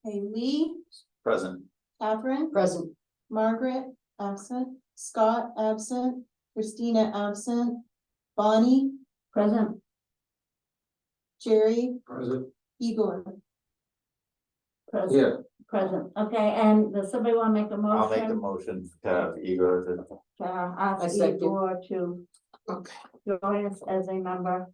Okay, Lee, Present. Catherine, Present. Margaret, absent, Scott, absent, Christina, absent, Bonnie, Present. Jerry, Present. Igor. Present. Yeah, Present. Okay, and does somebody want to make a motion? I'll make the motion to have Igor to. Ask I second. Igor to Okay. join us as a member.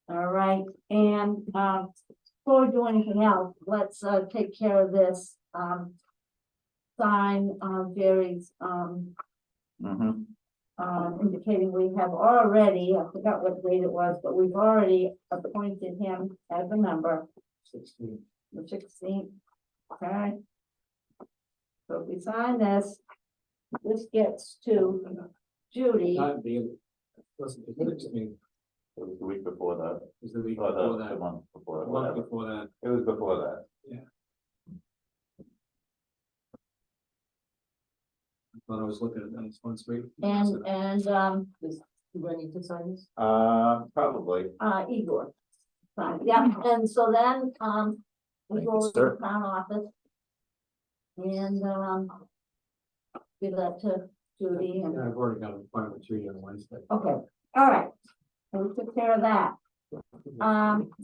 All right, and before we do anything else, let's take care of this. Sign Jerry's indicating we have already, I forgot what date it was, but we've already appointed him as a member. 16. The 16th, okay. So if we sign this, this gets to Judy. Not the, wasn't the minutes meeting, It was the week before that, it was the week or before the that, month before that, the month whatever. before that. It was before that. I thought I was looking at that as one street. And Do I need to sign this? Probably. Igor. Fine, yeah, and so then, we Thank go you, to the sir. town office. And, give that to Judy and, Yeah, I've already got an appointment with you on Wednesday. okay, all right. And we took care of that.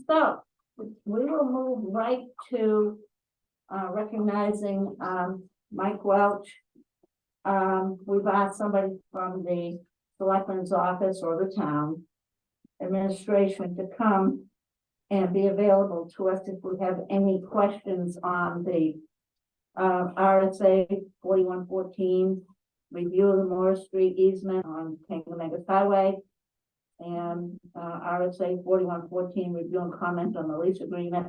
So we will move right to, recognizing, Mike Welch. We've asked somebody from the Selectmen's office or the town administration to come and be available to us if we have any questions on the RSA 4114, review of the Morris Street easement on Kancamagus Highway, and RSA 4114, review and comment on the lease agreement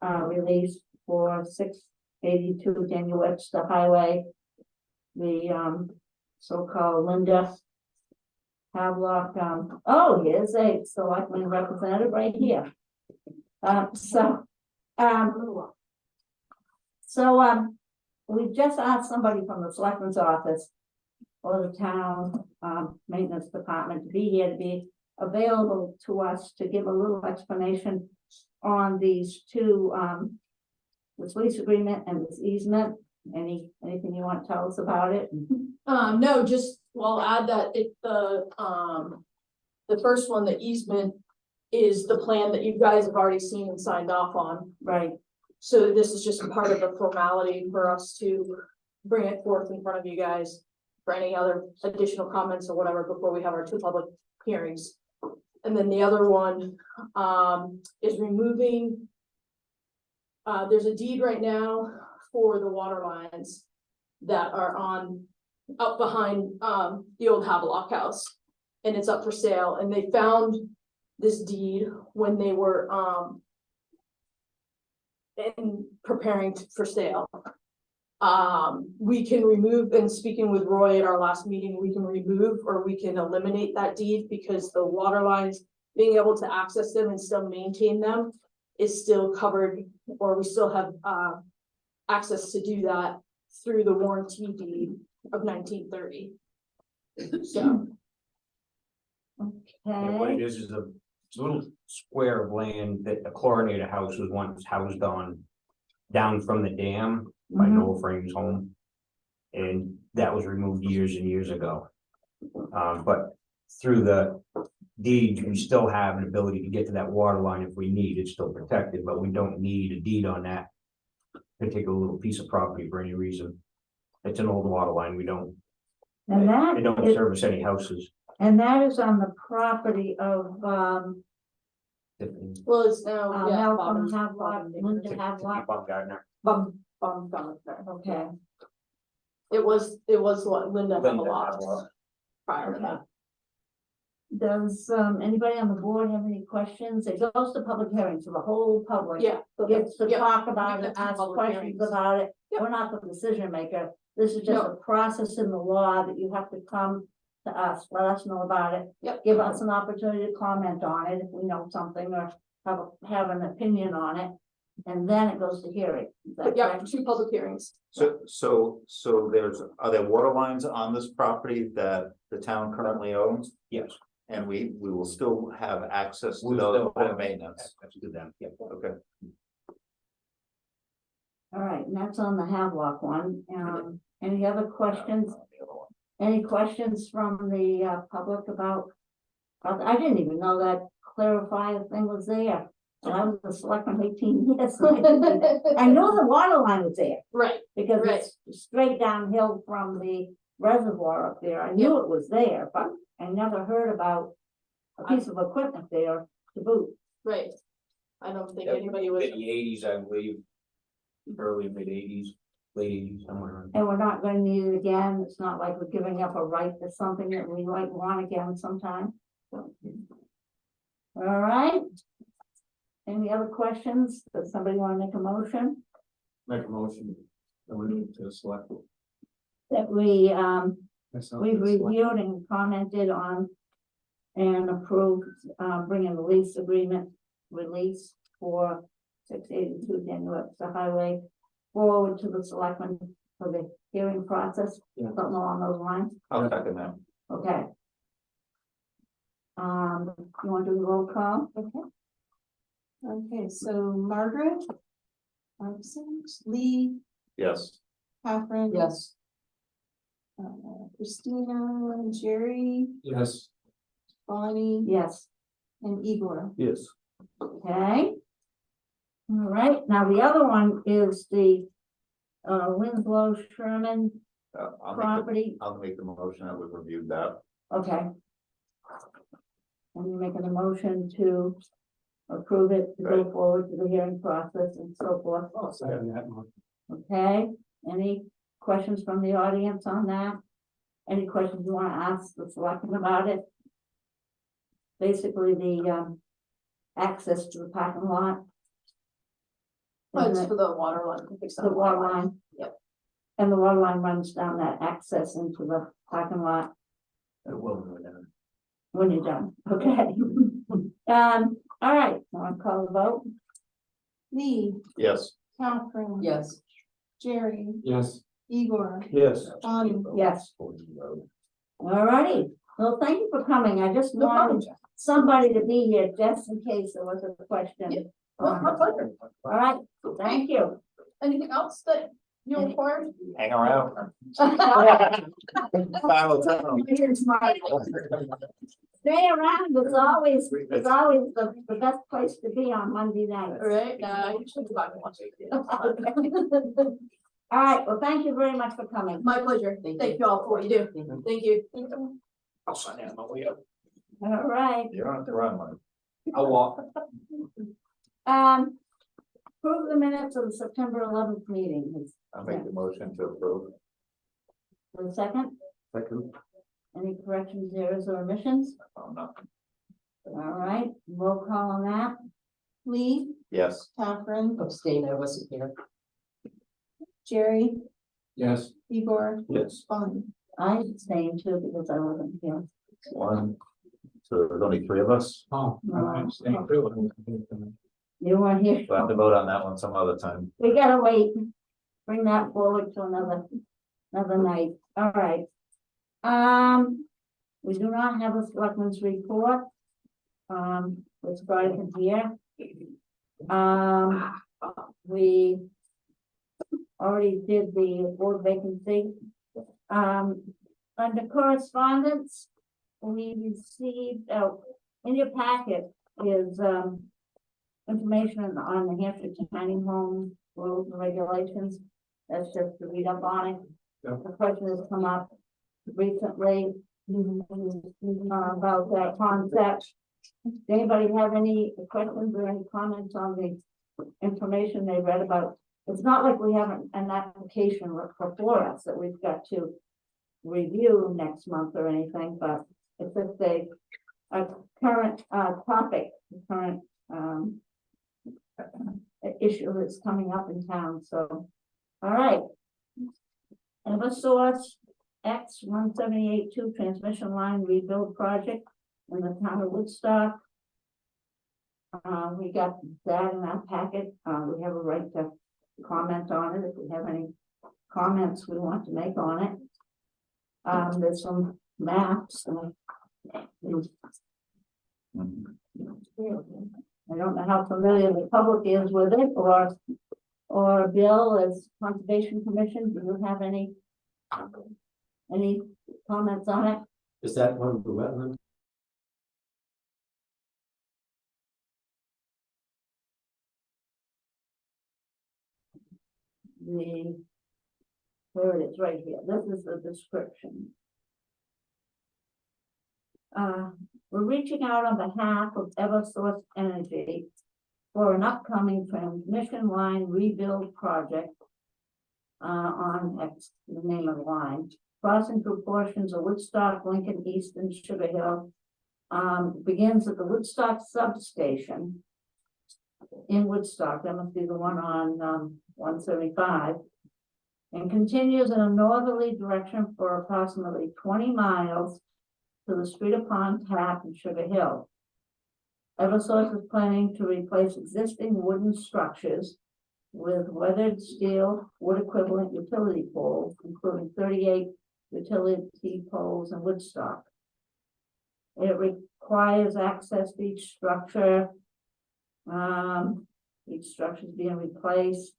released for 682 Daniel Webster Highway, the so-called Linda Havelock. Oh, here's a selectman representative right here. We just asked somebody from the selectman's office or the town maintenance department to be here, to be available to us to give a little explanation on these two, this lease agreement and this easement. Anything you want to tell us about it? No, just, well, I'll add that the first one, the easement, is the plan that you guys have already seen and signed off on. Right, So this is just part of the formality for us to bring it forth in front of you guys for any other additional comments or whatever before we have our two public hearings. And then the other one, is removing, there's a deed right now for the water lines that are up behind, the old Havelock house. And it's up for sale, and they found this deed when they were, in preparing for sale. We can remove, and speaking with Roy at our last meeting, we can remove or we can eliminate that deed because the water lines, being able to access them and still maintain them is still covered, or we still have, access to do that through the warranty deed of 1930. So. And what okay, it is a little square of land that the chlorinator house was once housed on, down from the dam by Mhm. Noel Frame's home. And that was removed years and years ago. But through the deed, we still have an ability to get to that water line if we need. It's still protected, but we don't need a deed on that particular little piece of property for any reason. It's an old water line. We don't, and that they don't is, service any houses. and that is on the property of, Well, it's now, yeah, Malcolm Bottom- Havelock, Bottom Linda Neighbors. Havelock, Bob Gardner. Bum Gardner. okay. It was what Linda Linda Havelock Havelock. prior to that. Does anybody on the board have any questions? It goes to public hearing, so the whole public Yeah. gets to Yeah. talk about We it, get to ask public questions hearings. about it. Yep. We're not the decision maker. This is just No. a process in the law that you have to come to us, let us know about it. Yep. Give us an opportunity to comment on it if we know something or have an opinion on it. And then it goes to hearing. Is that Yeah, correct? 2 public hearings. So are there water lines on this property that the town currently owns? Yes. And we will still have access to We'll those still for have maintenance. That's to them, yeah. Okay. All right, and that's on the Havelock one. Any other questions? Any questions from the public about? I didn't even know that clarifier thing was there. And I was a selectman 18 years. So I know the water line was there Right, because Right. it's straight downhill from the reservoir up there. I knew it was there, but I never heard about a piece of equipment there to boot. right. I don't think Yeah, anybody In was, the eighties, I believe, early mid-80s, late 80s, somewhere around. And we're not gonna need it again. It's not like we're giving up a right to something that we might want again sometime. So. All right. Any other questions? Does somebody want to make a motion Make a motion. And we need to select. that we, myself we've as select- reviewed and commented on and approved, bringing the lease agreement release for 682 Dan Webster Highway forward to the selectmen for the hearing process, Yeah. something along those lines? I'll second that. Okay. You want to do the roll call? Okay. Okay, so Margaret. Absent, Lee, Yes. Catherine. Yes, Christina, Jerry, Yes, Bonnie, Yes. and Igor. Yes. Okay. All right, now the other one is the Winslow Sherman property, I'll make the motion that we've reviewed that. okay. And you're making a motion to approve it, to go Right. forward to the hearing process and so forth, I'll second that one. okay? Any questions from the audience on that? Any questions you want to ask the selectmen about it? Basically, the access to the parking lot. but it's Isn't it? for the water line. to fix that The water line. Yep. And the water line runs down that access into the parking lot It will go down. when you're done, okay? All right, want to call the vote? Lee, Yes. Catherine. yes. Jerry, Yes. Igor, Yes. Bonnie. Yes. All righty, well, thank you for coming, I just No problem. wanted somebody to be here just in case there was a question. My pleasure. All right, thank you. Anything else that you require? Hang around. Final time. Stay around, it's always the best place to be on Monday night. All right, I usually talk once a week. All right, well, thank you very much for coming. My pleasure. Thank Thank you. you all for what you do. Thank you. I'll sign in on my way up. All right, You don't have to run, Mike. I'll walk. approve the minutes of the September 11th meeting, is I'll make the motion to approve. there a second? Second. Any corrections, errors, or omissions? Oh, no. All right, roll call on that. Lee, Yes. Catherine, Abstain, I wasn't here. Jerry, Yes. Igor, Yes. Bonnie. I abstained too because I wasn't here. One. So there's only three of us. Oh, I'm staying too. You weren't here. We'll have to vote on that one some other time. We gotta wait. Bring that forward to another night. All right. We do not have a selectmen's report. It's Brian here. We already did the board vacancy. Under correspondence, we received, in your packet is, information on the Hampshire tiny home rules and regulations. That's just to read up on it. Yeah. The question has come up recently about that concept. Does anybody have any questions or any comments on the information they read about? It's not like we have an application before us that we've got to review next month or anything, but it's just a current topic, current issue that's coming up in town, so. All right. Eversource X 178-2 transmission line rebuild project in the town of Woodstock. We got that in our packet. We have a right to comment on it if we have any comments we want to make on it. There's some maps and I don't know how familiar the public is with it, or Bill as Conservation Commission, do you have any comments on it? Is that one of the wetlands? Where it is, right here, this is the description. We're reaching out on behalf of Eversource Energy for an upcoming transmission line rebuild project on X, the name of the line, crossing through portions of Woodstock, Lincoln, East, and Sugar Hill. Begins at the Woodstock substation in Woodstock, that must be the one on 175, and continues in a northerly direction for approximately 20 miles to the Streeter Pond Tap in Sugar Hill. Eversource is planning to replace existing wooden structures with weathered steel wood equivalent utility poles, including 38 utility poles in Woodstock. It requires access to each structure. Each structure is being replaced.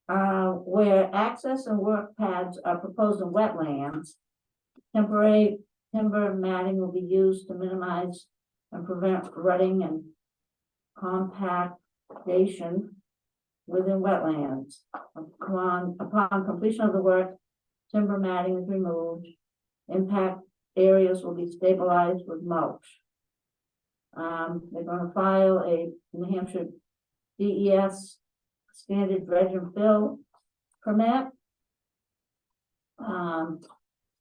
Where access and work pads are proposed in wetlands, temporary timber matting will be used to minimize and prevent rutting and compactation within wetlands. Upon completion of the work, timber matting is removed. Impact areas will be stabilized with mulch. They're going to file a New Hampshire DES standard dredge and fill permit.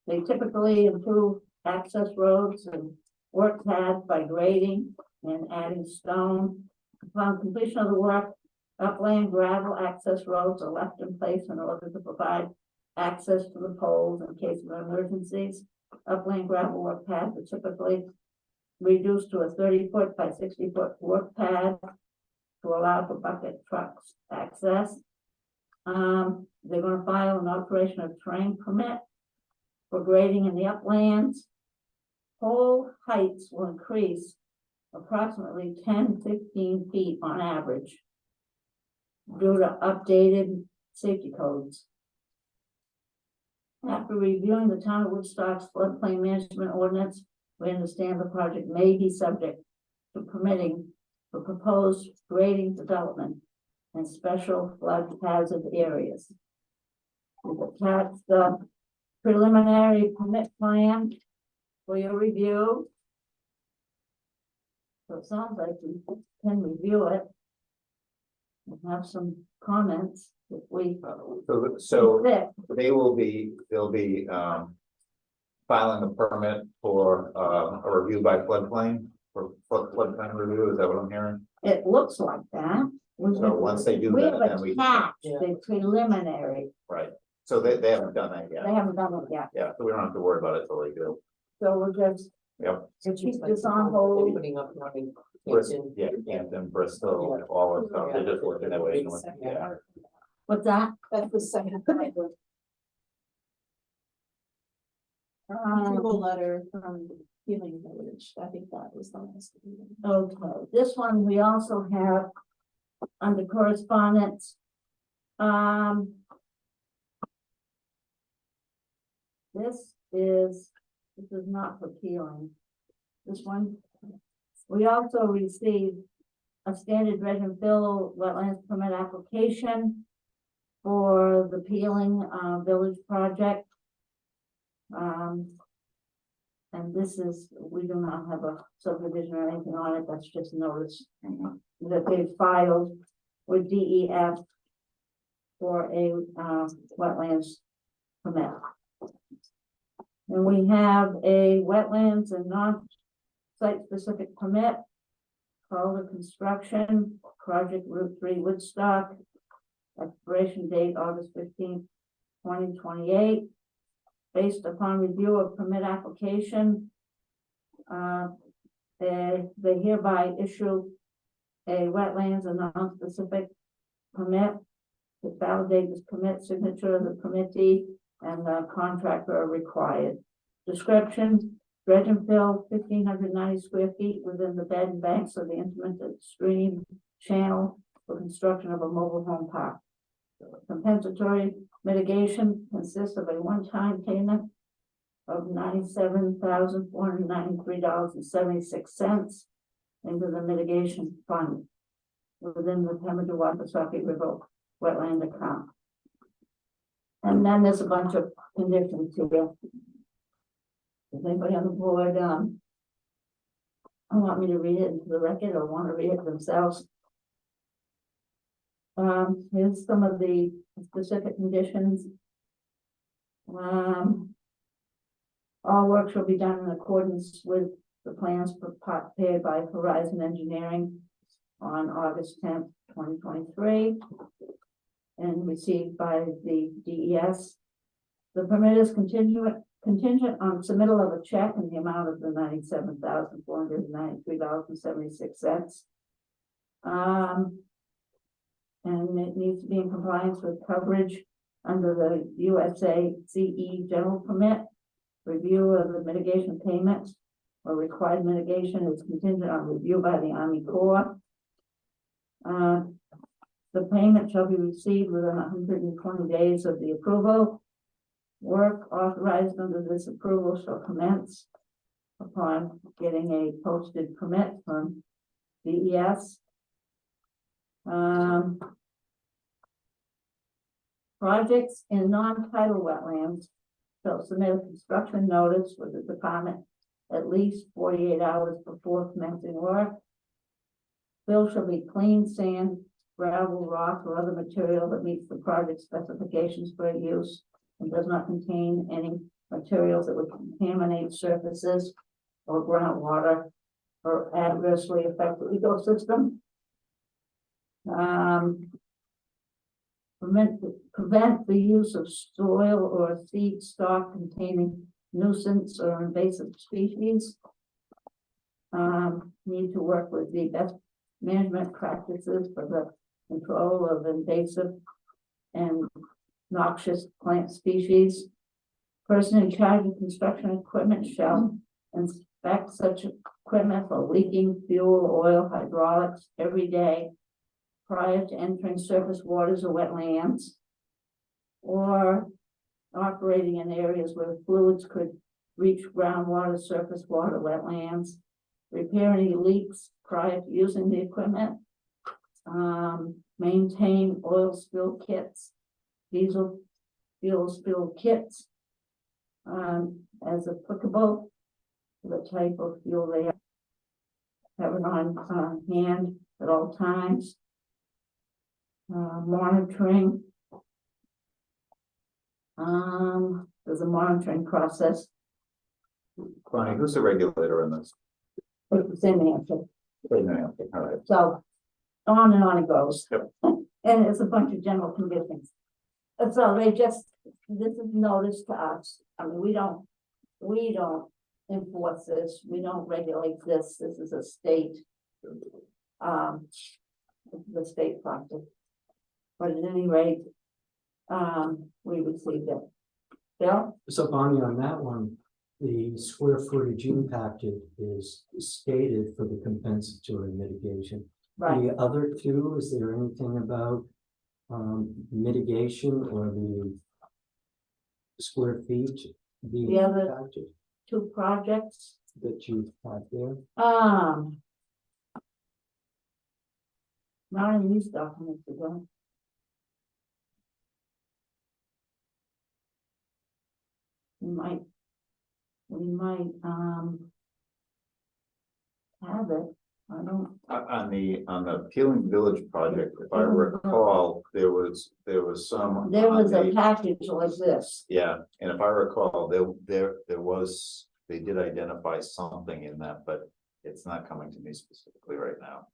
They typically improve access roads and work paths by grading and adding stone. Upon completion of the work, upland gravel access roads are left in place in order to provide access to the poles in case of emergencies. Upland gravel work paths are typically reduced to a 30-foot by 60-foot work pad to allow for bucket trucks access. They're going to file an alteration of terrain permit for grading in the uplands. Pole heights will increase approximately 10-15 feet on average due to updated safety codes. After reviewing the town of Woodstock's floodplain management ordinance, we understand the project may be subject to permitting for proposed grading development and special flood hazard areas. We've attached the preliminary permit plan for your review. So it sounds like we can review it and have some comments if we So fit. they'll be filing a permit for a review by floodplain, for floodplain review, is that what I'm hearing? It looks like that. So once they do We that, have then we, attached Yeah. the preliminary. right, so they haven't done that They yet, haven't done it yet. yeah, so we don't have to worry about it till they do. So we'll just Yep. keep this on hold. Putting up running. Bristol, yeah, Hampton, Bristol, all that stuff, they're just working their way. Yeah. What's that? That's the second. Um, Approval letter from Healing Village, I think that was the last. okay, this one we also have under correspondence. This is not for peeling. This one, we also received a standard dredge and fill wetlands permit application for the peeling village project. And this is, we do not have a subdivision or anything on it, that's just notice that they filed with DEF for a wetlands permit. And we have a wetlands and non-site specific permit called the construction project Route 3 Woodstock. Expiration date August 15th, 2028. Based upon review of permit application, they hereby issue a wetlands and non-specific permit to validate this permit. Signature of the permittee and the contractor are required. Description: Dredge and fill 1,590 square feet within the bed and banks of the intermittent stream channel for construction of a mobile home park. Compensatory mitigation consists of a one-time payment of $97,493.76 into the mitigation fund within the Pemmican-Washakie River wetland account. And then there's a bunch of conditions here. Does anybody on the board, want me to read it into the record or want to read it themselves? Here's some of the specific conditions. All work shall be done in accordance with the plans prepared by Horizon Engineering on August 10th, 2023, and received by the DES. The permit is contingent on submittal of a check in the amount of the $97,493.76. And it needs to be in compliance with coverage under the USA CE general permit. Review of the mitigation payments or required mitigation is contingent on review by the Army Corps. The payment shall be received within 120 days of the approval. Work authorized under this approval shall commence upon getting a posted permit from DES. Projects in non-tidal wetlands shall submit a construction notice with the department at least 48 hours before commencing work. Fill shall be clean sand, gravel, rock, or other material that meets the project specifications for use and does not contain any materials that would contaminate surfaces or groundwater or adversely affect the ecosystem. Prevent the use of soil or seed stock containing nuisance or invasive species. Need to work with the best management practices for the control of invasive and noxious plant species. Person in charge of construction equipment shall inspect such equipment for leaking fuel, oil, hydraulics every day prior to entering surface waters or wetlands, or operating in areas where fluids could reach groundwater, surface water, wetlands. Repair any leaks prior to using the equipment. Maintain oil spill kits, diesel fuel spill kits, as applicable to the type of fuel they have it on hand at all times. Monitoring. There's a monitoring process. Connie, who's the regulator in this? It's the same answer. All right. So on and on it goes. Yep. And it's a bunch of general conditions. And so they just, this is notice to us. I mean, we don't enforce this. We don't regulate this. This is a state, the state project. But at any rate, we received it. Bill? So Bonnie, on that one, the square footage impacted is stated for the compensatory mitigation. Right. The other two, is there anything about mitigation or the square feet being The other- impacted Two projects. that you had there? Not in these documents, ago. We might have it. I don't, On the Peeling Village project, if I recall, there was some. there was on a the- package like this. Yeah, and if I recall, they did identify something in that, but it's not coming to me specifically right now.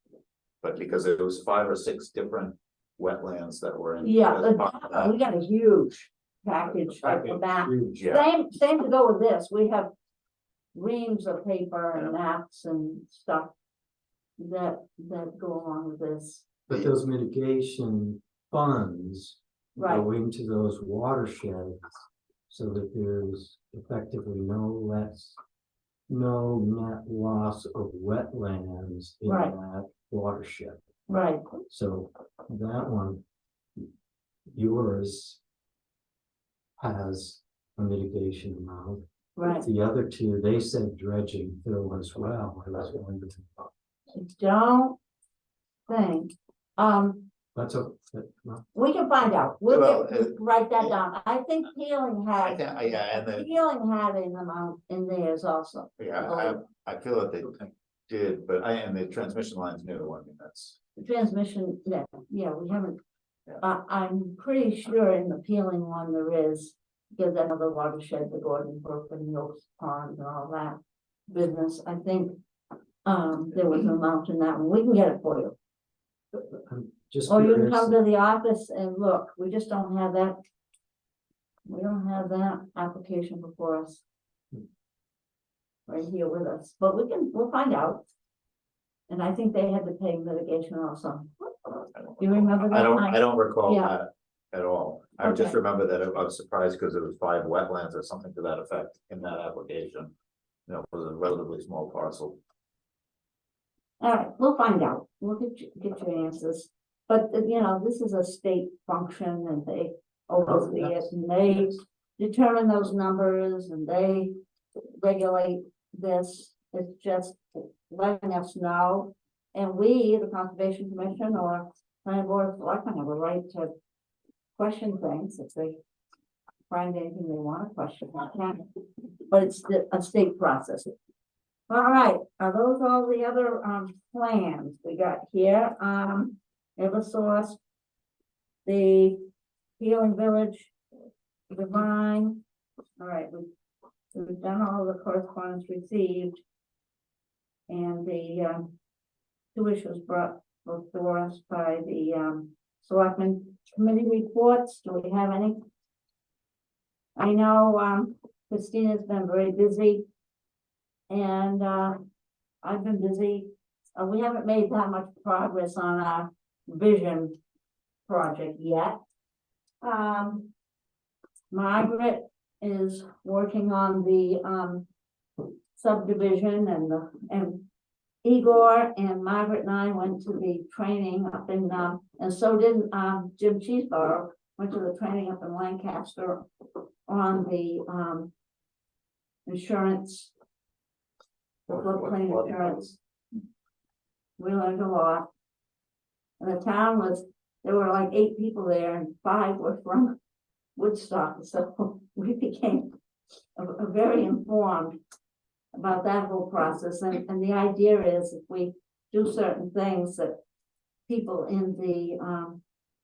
But because it was 5 or 6 different wetlands that were in. Yeah, as part of that. we got a huge package of that. Huge. Yeah, Same to go with this. We have reams of paper and maps and stuff that go along with this. But those mitigation funds Right. go into those watersheds so that there's effectively no less no net loss of wetlands in Right. that watershed. right, So that one, yours has a mitigation amount. right. The other two, they said dredging fill as well. I was wondering, I don't think, that's a, well, we can find out. We'll Well, write that down. I think peeling I had, think, yeah, and then, peeling had an amount in theirs also. yeah, I feel that they did, but and the transmission line's new, I mean, that's. The transmission, yeah, we haven't, Yeah. I'm pretty sure in the peeling one there is, because I know the watershed, the Gordon Brook and the Oaks Pond and all that business, I think. There was an amount in that one, we can get it for you, I'm just or you can curious. come to the office and look, we just don't have that. We don't have that application before us. Right here with us, but we'll find out. And I think they had to pay mitigation also. You remember that? I don't recall Yeah. that at all. I just Okay. remember that I was surprised because it was 5 wetlands or something to that effect in that application. You know, it was a relatively small parcel. All right, we'll find out. We'll get your answers. But, you know, this is a state function and they oversee it and they determine those numbers and they regulate this. It's just letting us know. And we, the Conservation Commission or planning board of selectmen, have a right to question things if they find anything they want to question. They can. But it's a state process. All right, are those all the other plans we got here? Eversource, the Healing Village, Devine. All right, we've done all the correspondence received. And the 2 issues brought before us by the Selectmen committee reports. Do we have any? I know Christina's been very busy. And I've been busy. We haven't made that much progress on our vision project yet. Margaret is working on the subdivision and Igor and Margaret and I went to the training up in and so did Jim Cheeseborough, went to the training up in Lancaster on the insurance. The floodplain insurance. We learned a lot. And the town there were like 8 people there and 5 were from Woodstock, so we became very informed about that whole process. And the idea is if we do certain things that people in the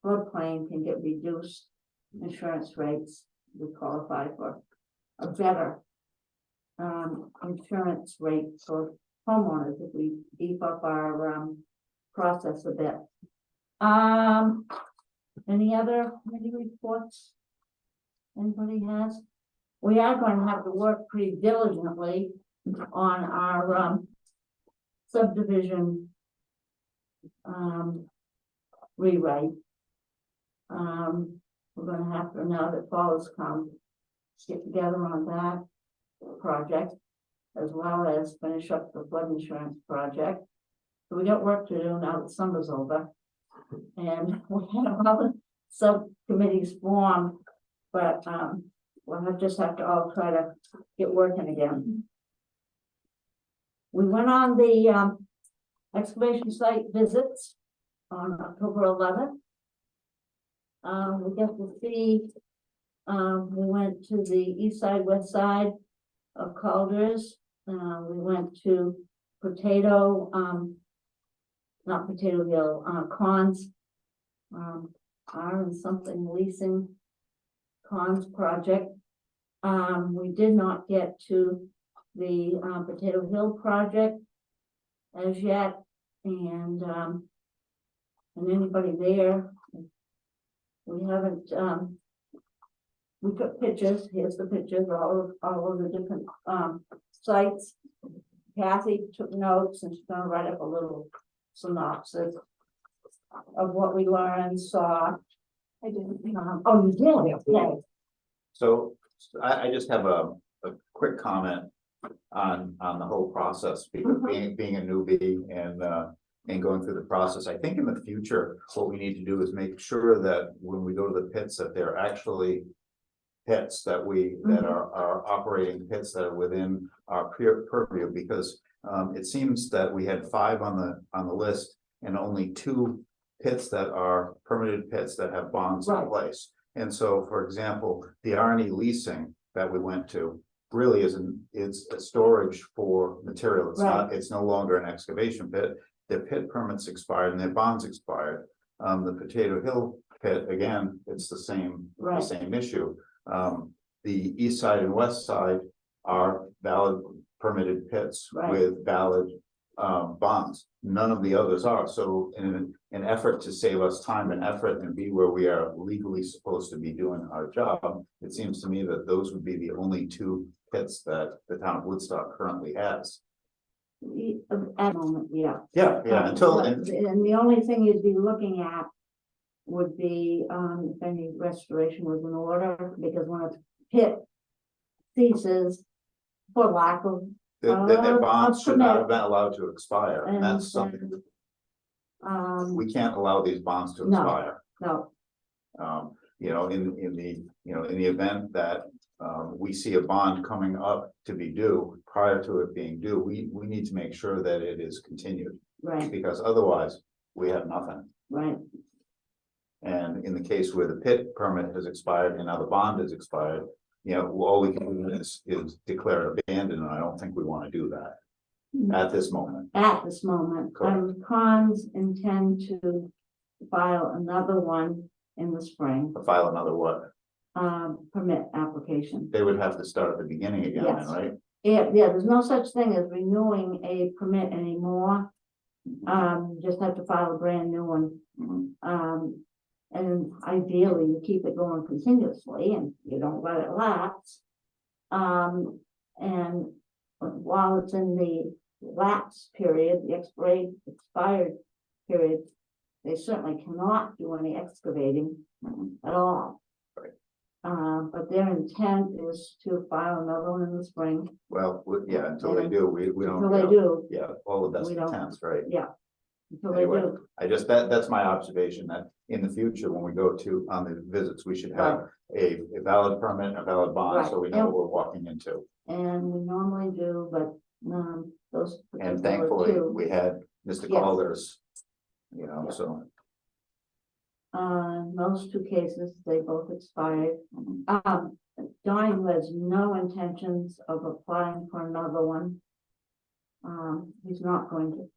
floodplain can get reduced insurance rates, we qualify for a better insurance rate for homeowners if we beef up our process a bit. Any other committee reports anybody has? We are going to have to work pretty diligently on our subdivision rewrite. We're going to have to, now that fall has come, get together on that project, as well as finish up the flood insurance project. So we got work to do now that summer's over. And we have all the subcommittees formed, but we'll just have to all try to get working again. We went on the excavation site visits on October 11th. We got to see, we went to the east side, west side of Calder's. We went to not Potato Hill, Cons, and something leasing Cons project. We did not get to the Potato Hill project as yet, and anybody there, we haven't, we took pictures. Here's the pictures of all of the different sites. Kathy took notes and she's gonna write up a little synopsis of what we learned, saw. I didn't, oh, you did, okay. So I just have a quick comment on the whole process, because being a newbie and going through the process. I think in the future, what we need to do is make sure that when we go to the pits, that they're actually pits that are operating pits that are within our purview, because it seems that we had 5 on the list and only 2 pits that are permitted pits that have bonds in Right. place. And so, for example, the R&E leasing that we went to really it's a storage for material. It's not, it's no longer an excavation pit. Their pit permits expired and their bonds expired. The Potato Hill pit, again, it's the same issue. The east side and west side are valid permitted pits with valid bonds. None of the others are. So in an effort to save us time and effort and be where we are legally supposed to be doing our job, it seems to me that those would be the only 2 pits that the town of Woodstock currently has. At the moment, yeah. Yeah, until, And the only thing you'd be looking at would be, if any restoration was in order, because when a pit ceases for lack of. their bonds should not have permit. been allowed to expire, and that's something, we can't allow these bonds to No. expire. No, You know, in the event that we see a bond coming up to be due, prior to it being due, we need to make sure that it is continued, right, because otherwise we have nothing. right, And in the case where the pit permit has expired and now the bond has expired, you know, all we can do is declare it abandoned, and I don't think we want to do that at this moment. at this moment. Correct. Cons intend to file another one in the spring, File another what? permit application. They would have to start at the beginning again, then, Yes. right? Yeah, there's no such thing as renewing a permit anymore. Just have to file a brand new one. Mhm. And ideally you keep it going continuously and you don't let it lapse. And while it's in the lapse period, the expired period, they certainly cannot do any excavating at all. Right. But their intent is to file another one in the spring. Well, yeah, until they do, we don't. Until they do, Yeah, all of that's We don't- intents, right? until they Anyway, do. I just, that's my observation, that in the future, when we go to, on the visits, we should have a valid permit, a valid bond, so we know what we're walking into. And we normally do, but, those. And particular thankfully, two, we had Mr. Yes. Calder's, you know, Yeah. so. those 2 cases, they both expired. Mhm. Donnie who has no intentions of applying for another one. He's not going to,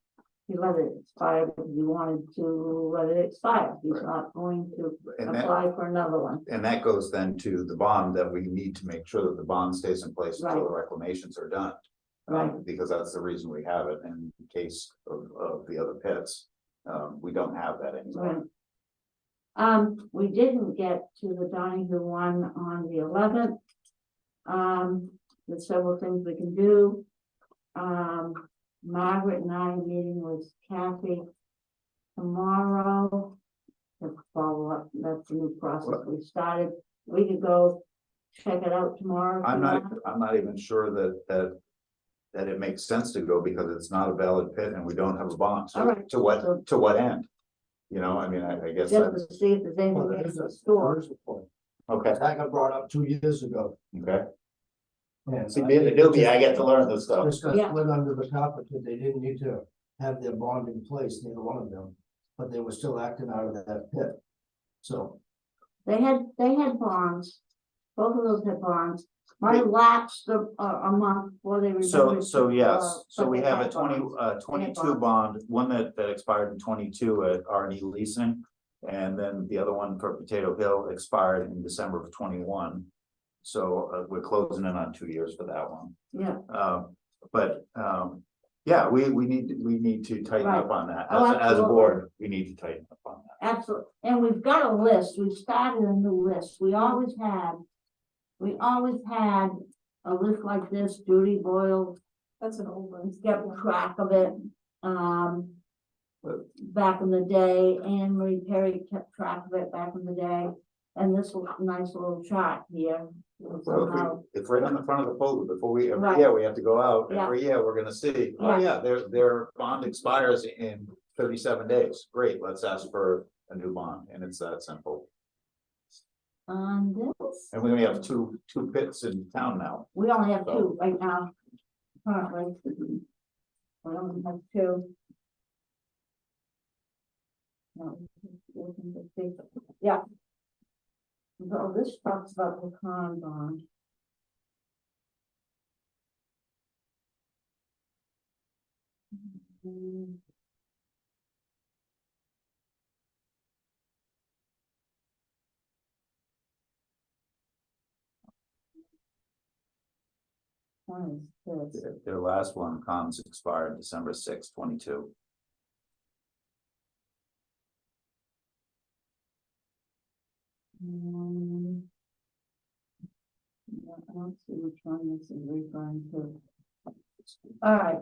he let it expire because he wanted to let it expire. He's Right. not going to And that, apply for another one. and that goes then to the bond, that we need to make sure that the bond stays in place until the reclamations are done. Right. Because that's the reason we have it in case of the other pits. We don't have that anymore. Right. We didn't get to the Donahue one on the 11th. There's several things we can do. Margaret and I are meeting with Kathy tomorrow to follow up. That's a new process we started. We could go check it out tomorrow. if I'm you not, want. I'm not even sure that it makes sense to go, because it's not a valid pit and we don't have a bond. So All right. to what end? You know, I mean, I guess Just that's, to see if there's Well, anything there in is the a store. commercial point. okay, That got brought up 2 years ago. okay. And See, being the newbie, I get to learn this stuff. This got Yeah. slid under the carpet, because they didn't need to have their bond in place, neither one of them, but they were still acting out of that pit. So, They had bonds. Both of those had bonds. Mine lapsed a month before they. So renewed it, yes, so but we they have a had bonds. 22 bond, one that expired in 22 at R&E leasing. And then the other one for Potato Hill expired in December of 21. So we're closing in on 2 years for that one. Yeah, Yeah, we need to tighten up on that. Oh, As a absolutely. board, we need to tighten up on that. absolutely. And we've got a list. We've started a new list. We always had a list like this, Judy Boyle That's an old one. kept track of it. Back in the day, Anne Marie Perry kept track of it back in the day. And this nice little chart here Well, somehow, it's right on the front of the folder before we, every Right. year we have to go out, Yeah. every year we're gonna see, oh yeah, their bond expires in 37 days. Great, let's ask for a new bond, and it's that simple. on this, And we only have two pits in town now. we only have two right now, currently. We only have two. No, yeah. So this talks about the con bond. Mm. What is this? Their last one, cons expired December 6, 22. Yeah, I don't see which one this is referring to. All right.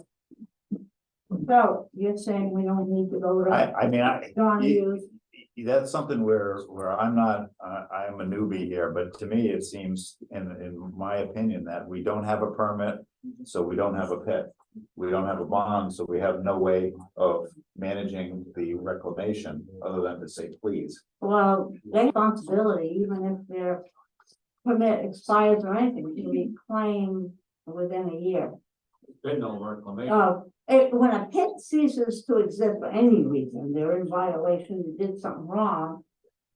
So you're saying we don't need to go to I mean, Don Hughes? that's something where I'm not, I am a newbie here, but to me, it seems, in my opinion, that we don't have a permit, so we don't have a pit. We don't have a bond, so we have no way of managing the reclamation other than to say, please. Well, their responsibility, even if their permit expires or anything, can be claimed within a year. Been no reclamation. When a pit ceases to exist for any reason, they're in violation, they did something wrong,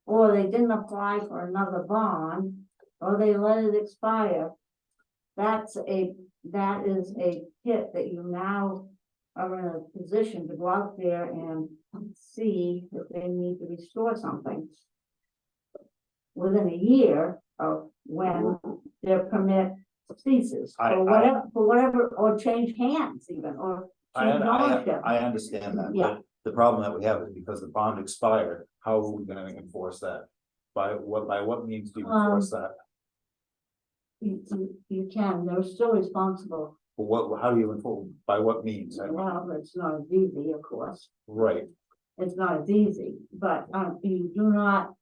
or they didn't apply for another bond, or they let it expire. That is a pit that you now are in a position to go out there and see if they need to restore something within a year of when their permit ceases, for whatever, or change hands even, or change ownership. I understand that, Yeah. but the problem that we have is because the bond expired, how are we gonna enforce that? By what means do you enforce that? You can, they're still responsible. How do you enforce, by what means? Well, it's not as easy, of course. Right, It's not as easy, but you do not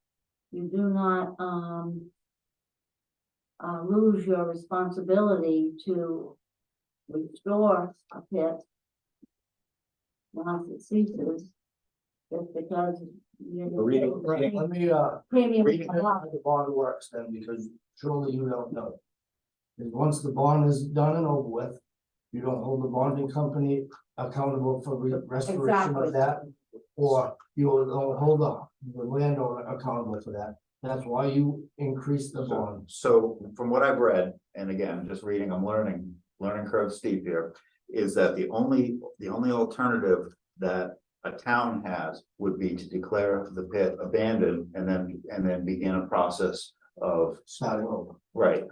lose your responsibility to restore a pit once it ceases, just because Reading- Let me, premium. reading- how the bond works then, because surely you don't know. Is once the bond is done and over with, you don't hold the bonding company accountable for restoration Exactly. of that. Or you will hold the landowner accountable for that. That's why you increase the bond. so from what I've read, and again, just reading, I'm learning curve steep here. Is that the only alternative that a town has would be to declare the pit abandoned and then begin a process of, Starting over. right,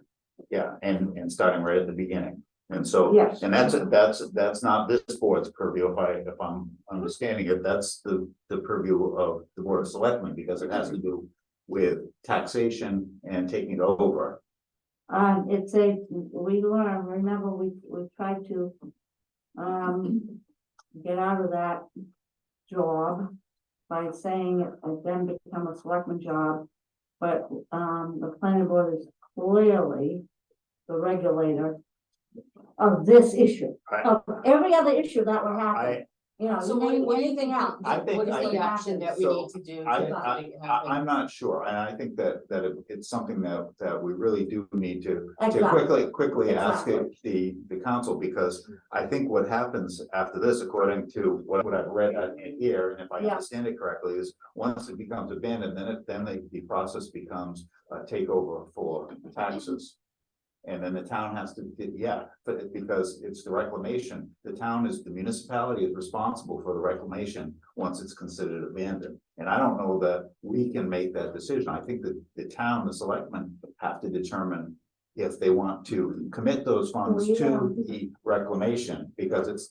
yeah, and starting right at the beginning. And so, Yes. and that's not this board's purview, if I'm understanding it, that's the purview of the Board of Selectmen, because it has to do with taxation and taking it over. We learn, remember, we tried to get out of that job by saying it would then become a selectman job. But the planning board is clearly the regulator of this issue, of every other issue that would happen. You know, So you what name do you anything think, else. I think- what is I the think- action that we so, need to do? to make it happen? I'm not sure, and I think that it's something that we really do need to Exactly. quickly ask Exactly. the council, because I think what happens after this, according to what I've read in here, and if I Yeah. understand it correctly, is once it becomes abandoned, then the process becomes a takeover for taxes. And then the town has to, but because it's the reclamation, the municipality is responsible for the reclamation once it's considered abandoned. And I don't know that we can make that decision. I think that the town, the selectmen, have to determine if they want to commit those funds to the reclamation, because it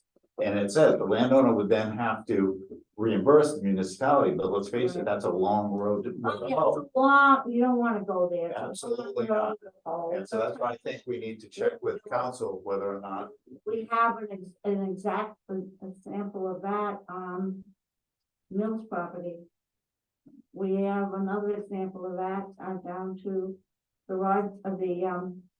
says the landowner would then have to reimburse the municipality, but let's face it, that's a long road to hoe. Well, you don't want to go there. Absolutely not. And so that's why I think we need to check with council whether or not. We have an exact example of that on Mills property. We have another example of that down to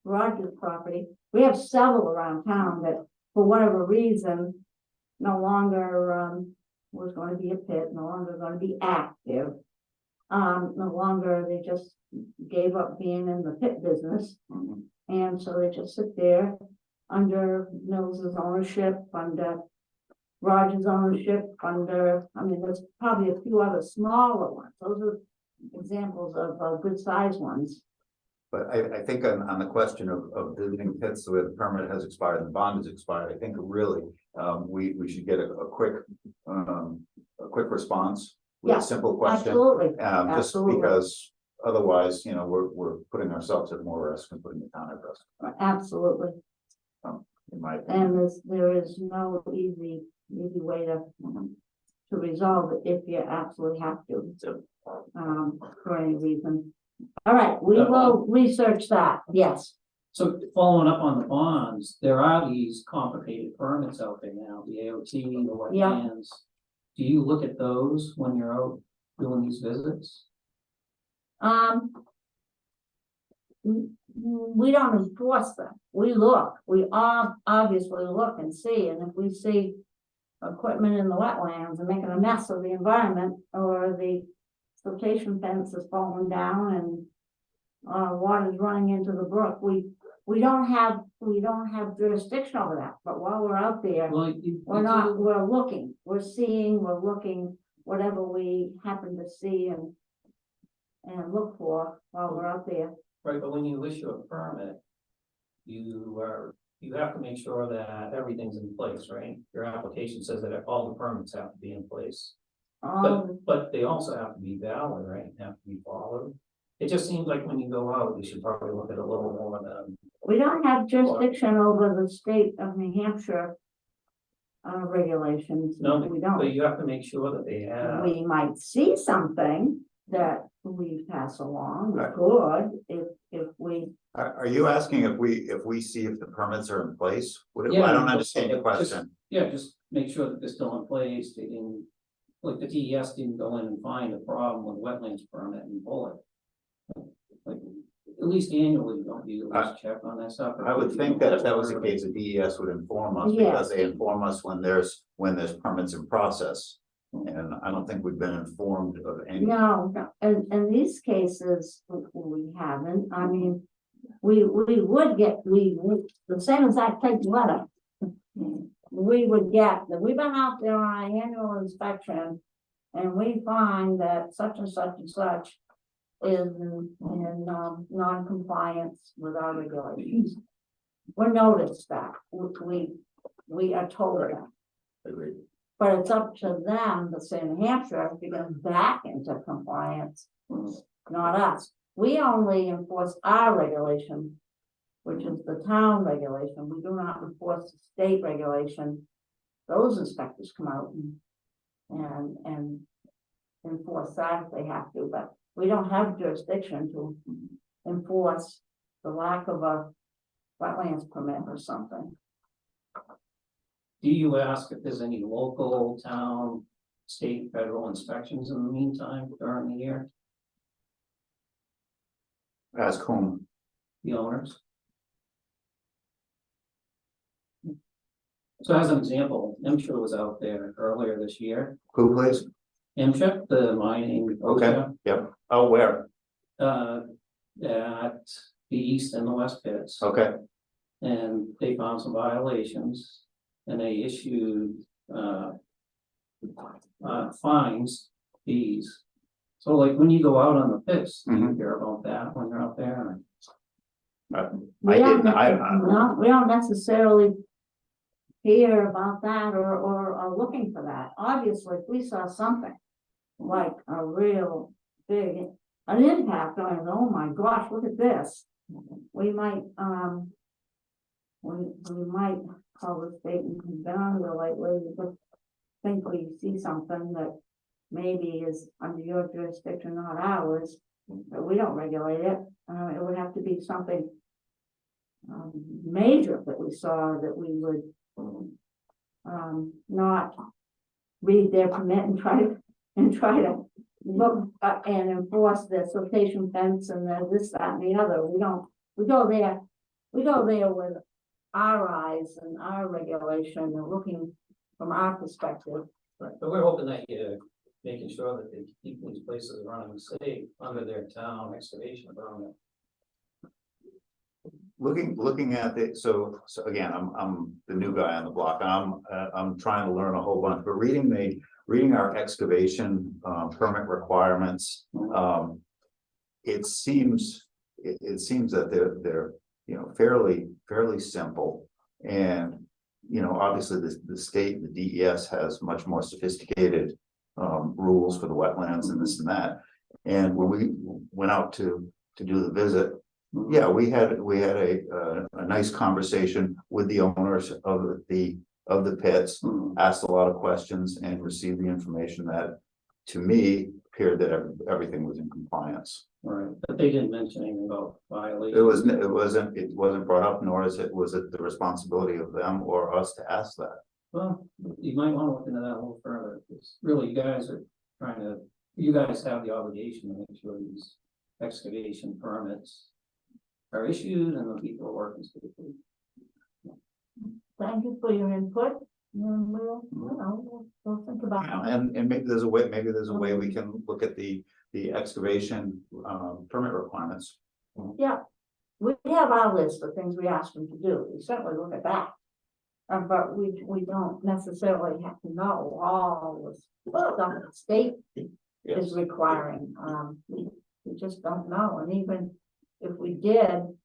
Rogers property. We have several around town that, for whatever reason, no longer, was gonna be a pit, no longer gonna be active. No longer, they just gave up being in the pit business. Mhm. And so they just sit there under Mills's ownership, under Rogers' ownership, under, I mean, there's probably a few other smaller ones. Those are examples of good sized ones. But I think on the question of visiting pits where the permit has expired and the bond has expired, I think really, we should get a quick response with Yeah, a simple question. Absolutely, Just absolutely. because otherwise, we're putting ourselves at more risk and putting the town at risk, Absolutely. in my opinion. And there is no easy way to resolve it if you absolutely have to, for any reason. All right, we will research that, yes. So following up on the bonds, there are these complicated permits out there now, the AOT, the Yeah. wetlands. Do you look at those when you're out doing these visits? We don't enforce them. We look, we obviously look and see, and if we see equipment in the wetlands and making a mess of the environment, or the flotation fence is falling down and water's running into the brook, we don't have jurisdiction over that, but while we're out there, Well, we're looking, we're seeing, we're looking, whatever we happen to see and look for while we're out there. right, but when you issue a permit, you have to make sure that everything's in place, right? Your application says that all the permits have to be in place. But they also have to be valid, right? Have to be followed. It just seems like when you go out, you should probably look at a little more than. We don't have jurisdiction over the state of New Hampshire regulations. No, We but don't. you have to make sure that they have. We might see something that we pass along, we Right. could, if we, Are you asking if we see if the permits are in place? Yeah, I don't understand your just- question. Yeah, just make sure that they're still in place, they didn't, like the DES didn't go in and find a problem with wetlands permit and pull it. Like, at least annually, don't you at least check on that stuff? I would think that if that was the case, the DES would inform us, Yeah. because they inform us when there's permits in process. And I don't think we've been informed of any. no, in these cases, we haven't, I mean, we would get, the same as that type letter. We would get, that we've been out there on our annual inspection, and we find that such and such and such is in non-compliance with our regulations. We're noticed that, we are told that. Agreed. But it's up to them, the state of New Hampshire, to get back into compliance, not us. We only enforce our regulation, which is the town regulation. We do not enforce the state regulation. Those inspectors come out and enforce that if they have to, but we don't have jurisdiction to enforce the lack of a wetlands permit or something. Do you ask if there's any local, town, state, federal inspections in the meantime during the year, Ask whom? the owners? So as an example, MSHA was out there earlier this year. Who, please? MSHA, the mining. Okay, yep. Oh, where? At the east and the west pits. Okay, And they found some violations and they issued fines, fees. So like when you go out on the pits, do you hear about that when you're out there? We I don't, didn't, no, we don't necessarily hear about that or are looking for that. Obviously, if we saw something like a real big, an impact on, oh my gosh, look at this. We might, we might call the state and come down real lately, because I think we see something that maybe is under your jurisdiction, not ours, but we don't regulate it. It would have to be something major that we saw that we would not read their permit and try to look and enforce the siltation fence and the this, that, and the other. We don't, we go there with our eyes and our regulation and looking from our perspective. Right, but we're hoping that you're making sure that they keep these places running safe under their town excavation permit. Looking at it, so again, I'm the new guy on the block, I'm trying to learn a whole bunch, but reading our excavation, permit requirements, it seems that they're, you know, fairly simple. And, you know, obviously the state, the DES has much more sophisticated, rules for the wetlands and this and that. And when we went out to do the visit, yeah, we had a nice conversation with the owners of the pits, asked a lot of questions and received the information that, to me, appeared that everything was in compliance. Right, but they didn't mention anything about violations. It wasn't brought up, nor was it the responsibility of them or us to ask that. Well, you might want to look into that a little further, because really you guys have the obligation to make sure these excavation permits are issued and the people are working safely. Thank you for your input, and we'll think about it. And maybe there's a way we can look at the excavation, permit requirements. Yeah, we have our list of things we ask them to do, we certainly look at that. But we don't necessarily have to know all the stuff the state is requiring, we just don't know, and even if we did,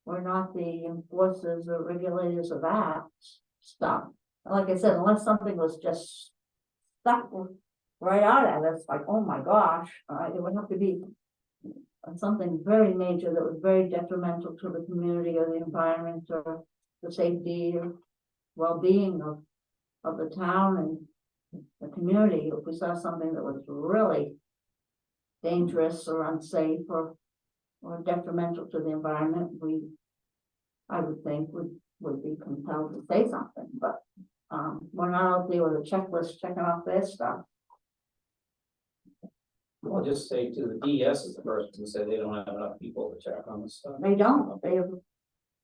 we're not the enforcers or regulators of that stuff. Like I said, unless something was just stuck right out at us, like, oh my gosh, it would have to be something very major that was very detrimental to the community or the environment or the safety or well-being of the town and the community. If we saw something that was really dangerous or unsafe or detrimental to the environment, I would think would be compelled to say something, but we're not out there with a checklist checking off their stuff. I'll just say to the DES is the person who said they don't have enough people to check on this stuff. They don't, they have,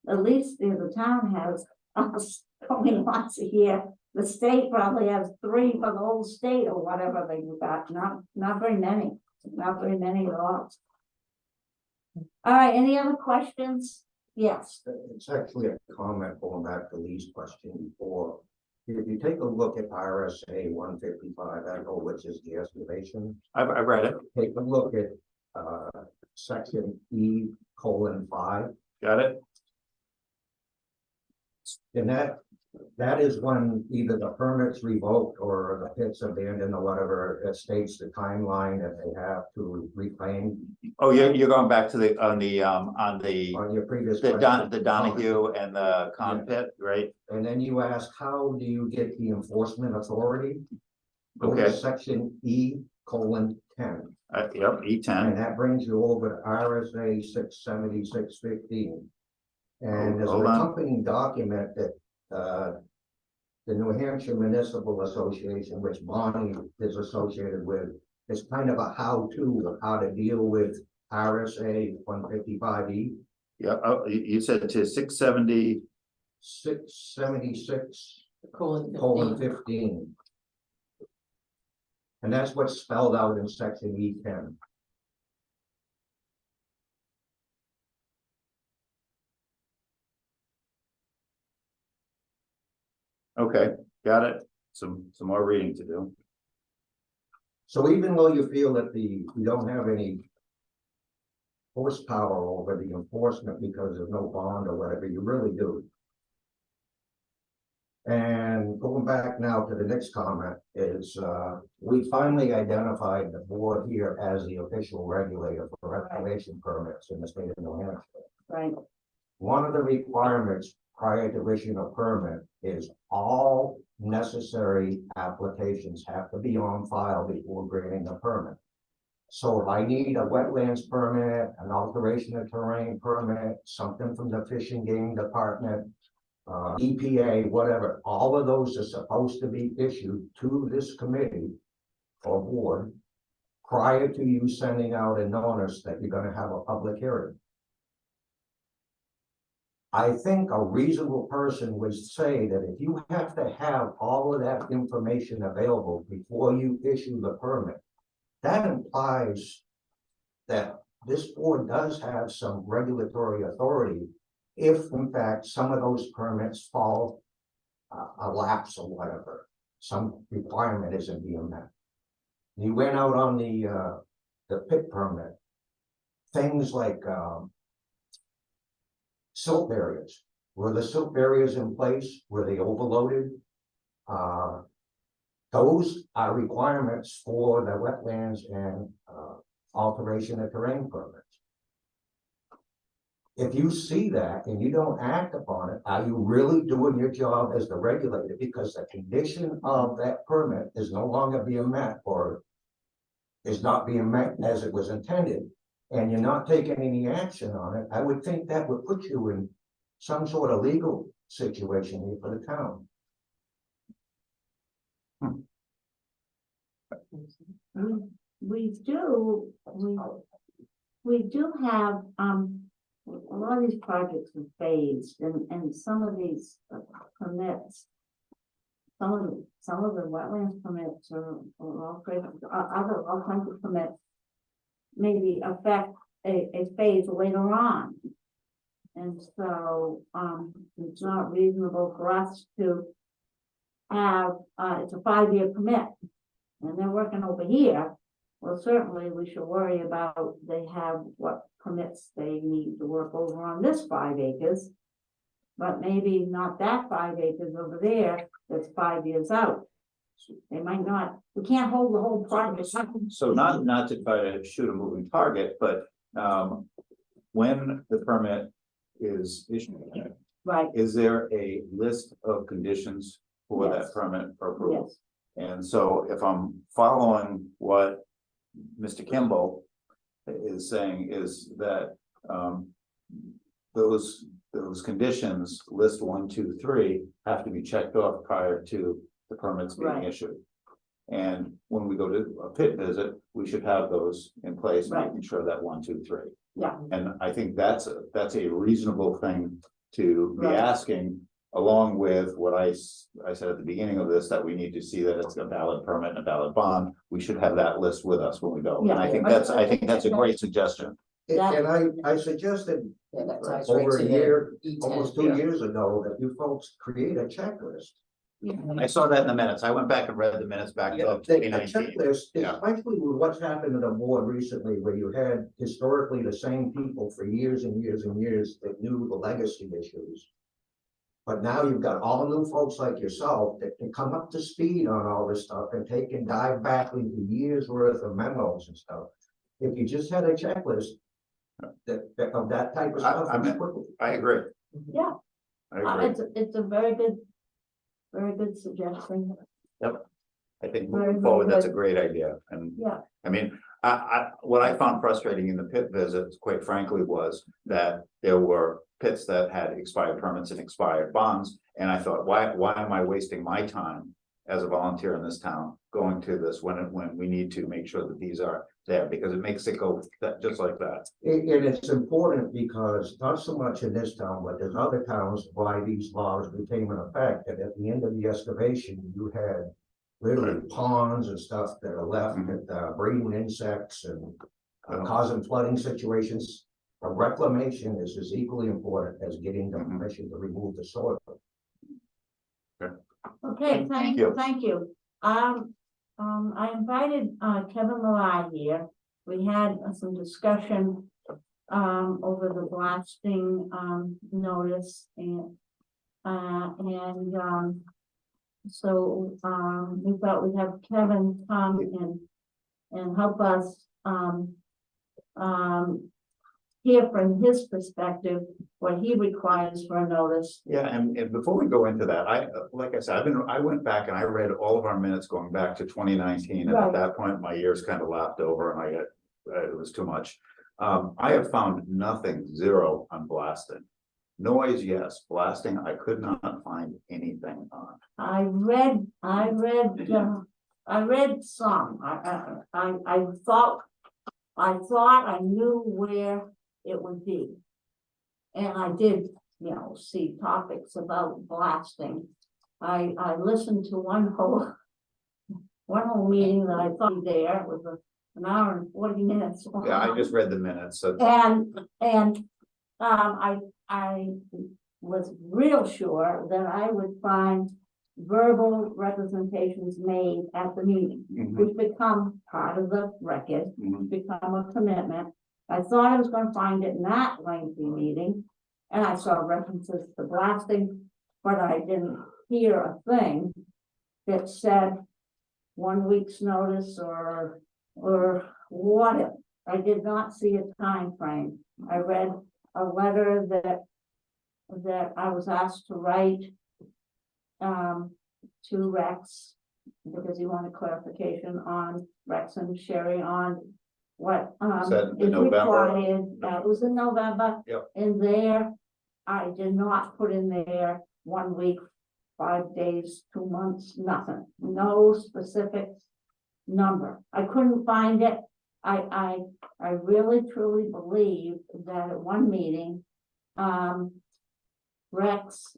at least the town has us going once a year. The state probably has 3 for the whole state or whatever they got, not very many at all. All right, any other questions? Yes, It's actually a comment going back to Lee's question before. If you take a look at RSA 155, which is the excavation, I've read it. take a look at section E:5. Got it? And that is when either the permit's revoked or the pit's abandoned or whatever, it states the timeline that they have to reclaim. Oh, you're going back to on the On your previous the question. Donahue and the Con Pit, right? And then you ask, how do you get the enforcement authority? Go to Okay. section E:10. Yep, E10. And that brings you over to RSA 676:15. And there's an Hold on. accompanying document that the New Hampshire Municipal Association, which Bonnie is associated with, is kind of a how-to of how to deal with RSA 155E. Yeah, you said to 670. 676:15. And that's what's spelled out in section E10. Okay, got it. Some more reading to do. So even though you feel that you don't have any horsepower over the enforcement because there's no bond or whatever, you really do. And going back now to the next comment is, we finally identified the board here as the official regulator for reclamation permits in the state of New Hampshire. right, One of the requirements prior to issuing a permit is all necessary applications have to be on file before granting a permit. So if I need a wetlands permit, an alteration of terrain permit, something from the Fish and Game Department, EPA, whatever, all of those are supposed to be issued to this committee or board prior to you sending out a notice that you're gonna have a public hearing. I think a reasonable person would say that if you have to have all of that information available before you issue the permit, that implies that this board does have some regulatory authority if in fact some of those permits fall a lapse or whatever, some requirement isn't being met. You went out on the pit permit, things like silt barriers. Were the silt barriers in place? Were they overloaded? Those are requirements for the wetlands and alteration of terrain permits. If you see that and you don't act upon it, are you really doing your job as the regulator? Because the condition of that permit is no longer being met or is not being met as it was intended, and you're not taking any action on it, I would think that would put you in some sort of legal situation here for the town. We do have, a lot of these projects are phased and some of these permits. Some of the wetlands permits or all kinds of permits maybe affect a phase later on. And so, it's not reasonable for us to have, it's a 5-year permit. And they're working over here. Well, certainly we should worry about they have what permits they need to work over on this 5 acres. But maybe not that 5 acres over there, that's 5 years out. They might not, we can't hold the whole project. So not to try to shoot a moving target, but when the permit is issued, Right, is there a list of conditions for Yes. that permit for approval? yes, And so if I'm following what Mr. Kimball is saying is that those conditions, list 1, 2, 3, have to be checked off prior to the permits being Right. issued. And when we go to a pit visit, we should have those in place, Right. making sure that 1, 2, 3. yeah, And I think that's a reasonable thing to be Right. asking, along with what I said at the beginning of this, that we need to see that it's a valid permit and a valid bond. We should have that list with us when we go. And I think that's a great suggestion. Yeah. And I suggested Yeah, that ties right over to a the year, E10. almost 2 years ago, that you folks create a checklist. I saw that in the minutes. I went back and read the minutes back to The 2019. checklist, Yeah. especially with what's happened to the board recently, where you had historically the same people for years and years and years that knew the legacy issues. But now you've got all the new folks like yourself that can come up to speed on all this stuff and take and dive back into years worth of memos and stuff. If you just had a checklist of that type of stuff. I agree. yeah. I agree. It's a very good suggestion. I think Very, moving forward, very that's a good. great idea. And Yeah, I mean, what I found frustrating in the pit visits, quite frankly, was that there were pits that had expired permits and expired bonds. And I thought, why am I wasting my time as a volunteer in this town going to this when we need to make sure that these are there, because it makes it go just like that. And it's important because not so much in this town, but there's other towns why these laws became in effect. And at the end of the excavation, you had literally ponds and stuff that are left that breeding insects and causing flooding situations. A reclamation is as equally important as getting the permission to remove the soil. okay, thank you. I invited Kevin Malai here. We had some discussion over the blasting notice and so we thought we'd have Kevin come and help us hear from his perspective what he requires for a notice. Yeah, and before we go into that, like I said, I went back and I read all of our minutes going back to 2019, and Right. at that point, my ears kind of lapped over and it was too much. I have found nothing, zero on blasting. Noise, yes, blasting, I could not find anything on. I read I read some, I thought I knew where it would be. And I did, see topics about blasting. I listened to one whole meeting that I thought there was an hour and 40 minutes. Yeah, I just read the minutes, so. I was real sure that I would find verbal representations made at the meeting, which become part of the record, become a commitment. I thought I was gonna find it in that lengthy meeting, and I saw references to blasting, but I didn't hear a thing that said 1 week's notice or what. I did not see a time frame. I read a letter that I was asked to write to Rex, because he wanted clarification on Rex and Sherry on what Said in is November. required. It was in November. Yep. In there, I did not put in there 1 week, 5 days, 2 months, nothing, no specific number. I couldn't find it. I really truly believe that at one meeting, Rex,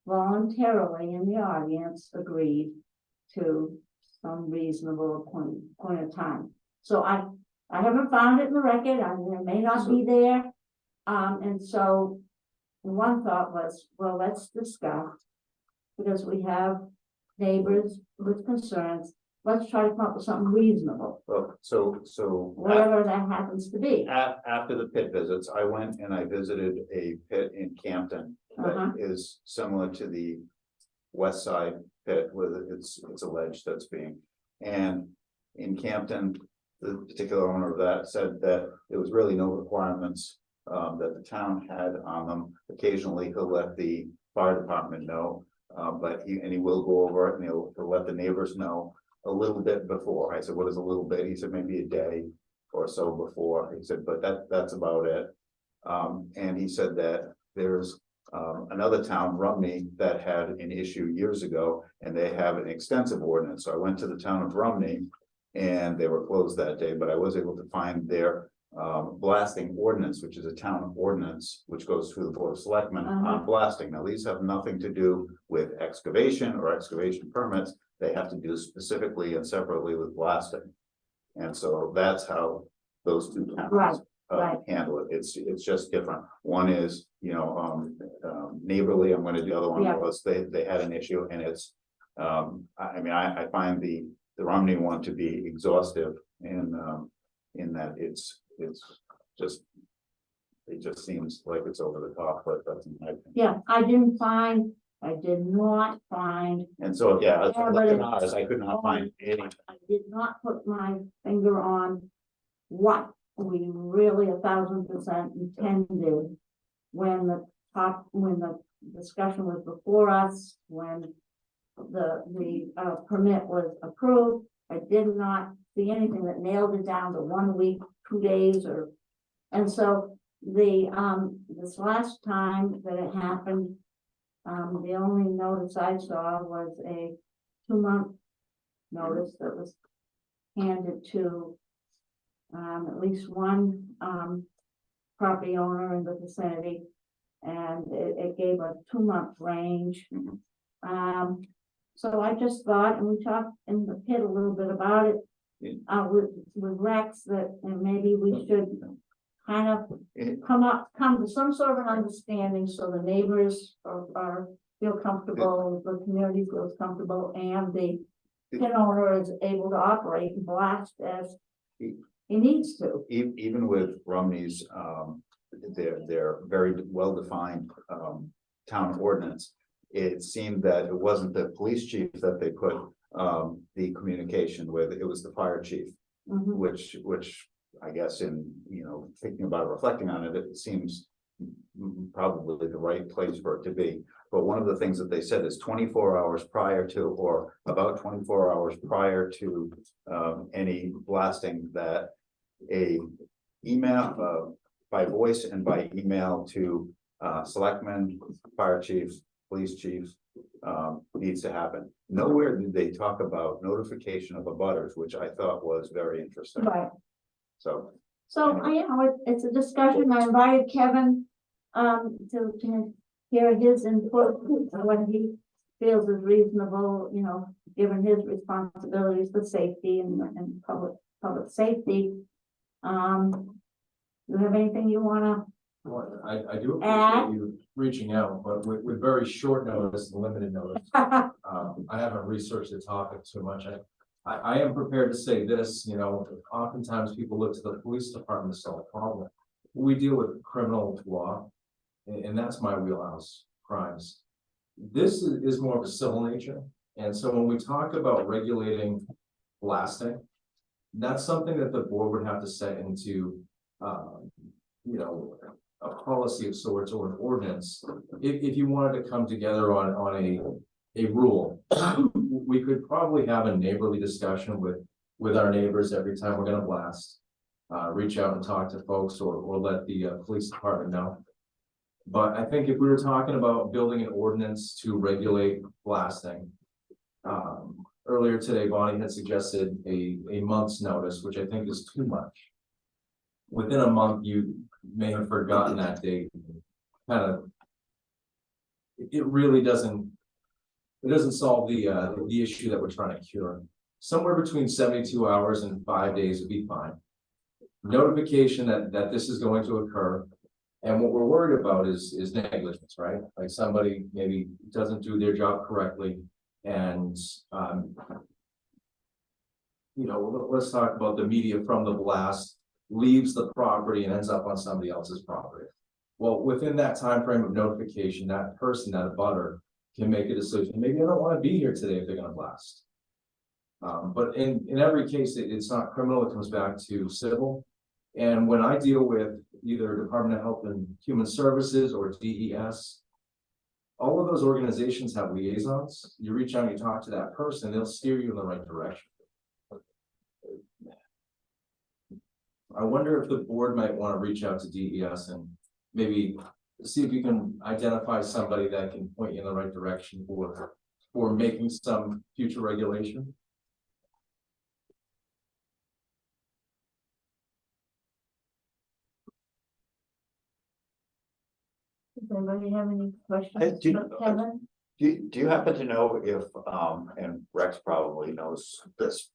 voluntarily in the audience agreed to some reasonable point of time. So I haven't found it in the record, and it may not be there. And so one thought was, well, let's discuss, because we have neighbors with concerns. Let's try to come up with something reasonable, Well, so. whatever that happens to be. After the pit visits, I went and I visited a pit in Campton that is similar to the west side pit where it's alleged that's being. And in Campton, the particular owner of that said that there was really no requirements that the town had on them. Occasionally, he'll let the fire department know, but he will go over it, and he'll let the neighbors know a little bit before. I said, what is a little bit? He said, maybe a day or so before. He said, but that's about it. And he said that there's another town, Rumney, that had an issue years ago, and they have an extensive ordinance. So I went to the town of Rumney, and they were closed that day, but I was able to find their blasting ordinance, which is a town ordinance, which goes through the Board of Selectmen on blasting. Now, these have nothing to do with excavation or excavation permits. They have to do specifically and separately with blasting. And so that's how those two towns handle it. It's just different. One is, neighborly. I'm going to do the other one was they had an issue, and it's I find the Romney one to be exhaustive in that it's just, it just seems like it's over the top, but that's my opinion. Yeah, I did not find. And so, yeah, as I looked at ours, evidence I could not find any. I did not put my finger on what we really 1000% intended when the discussion was before us, when the permit was approved. I did not see anything that nailed it down to 1 week, 2 days, and so this last time that it happened, the only notice I saw was a 2-month notice that was handed to at least one property owner in the vicinity, and it gave a 2-month range. So I just thought, and we talked in the pit a little bit about it with Rex, that maybe we should kind of come to some sort of an understanding, so the neighbors feel comfortable, the community feels comfortable, and the pit owner is able to operate and blast as he needs to. Even with Romney's, their very well-defined town ordinance, it seemed that it wasn't the police chief that they put the communication with, it was the fire chief, which I guess in, thinking about it, reflecting on it, it seems probably the right place for it to be. But one of the things that they said is 24 hours prior to, or about 24 hours prior to any blasting, that a email by voice and by email to selectmen, fire chiefs, police chiefs, needs to happen. Nowhere did they talk about notification of abutters, which I thought was very interesting, Right. so. So, you know, it's a discussion. I invited Kevin, to hear his input, what he feels is reasonable, you know, given his responsibilities for safety and public safety. Do you have anything you wanna? Well, I do Add? appreciate you reaching out, but with very short notice and limited notice. I haven't researched the topic too much. I am prepared to say this, you know, oftentimes people look to the police department to solve a problem. We deal with criminal law, and that's my wheelhouse, crimes. This is more of a civil nature, and so when we talk about regulating blasting, that's something that the board would have to set into, you know, a policy of sorts or an ordinance. If you wanted to come together on a rule, we could probably have a neighborly discussion with our neighbors every time we're gonna blast. Reach out and talk to folks or let the police department know. But I think if we were talking about building an ordinance to regulate blasting, earlier today, Bonnie had suggested a month's notice, which I think is too much. Within a month, you may have forgotten that date. Kind of. It really doesn't. It doesn't solve the issue that we're trying to cure. Somewhere between 72 hours and 5 days would be fine. Notification that this is going to occur. And what we're worried about is negligence, right? Like somebody maybe doesn't do their job correctly. And, you know, let's talk about the media from the blast leaves the property and ends up on somebody else's property. Well, within that time frame of notification, that person, that abutter, can make a decision. Maybe I don't want to be here today if they're going to blast. But in every case, it's not criminal. It comes back to civil. And when I deal with either Department of Health and Human Services or DES, all of those organizations have liaisons. You reach out and you talk to that person, they'll steer you in the right direction. I wonder if the board might want to reach out to DES and maybe see if you can identify somebody that can point you in the right direction for making some future regulation. Does anybody have any questions? I do- for Kevin? Do you happen to know if, and Rex probably knows this,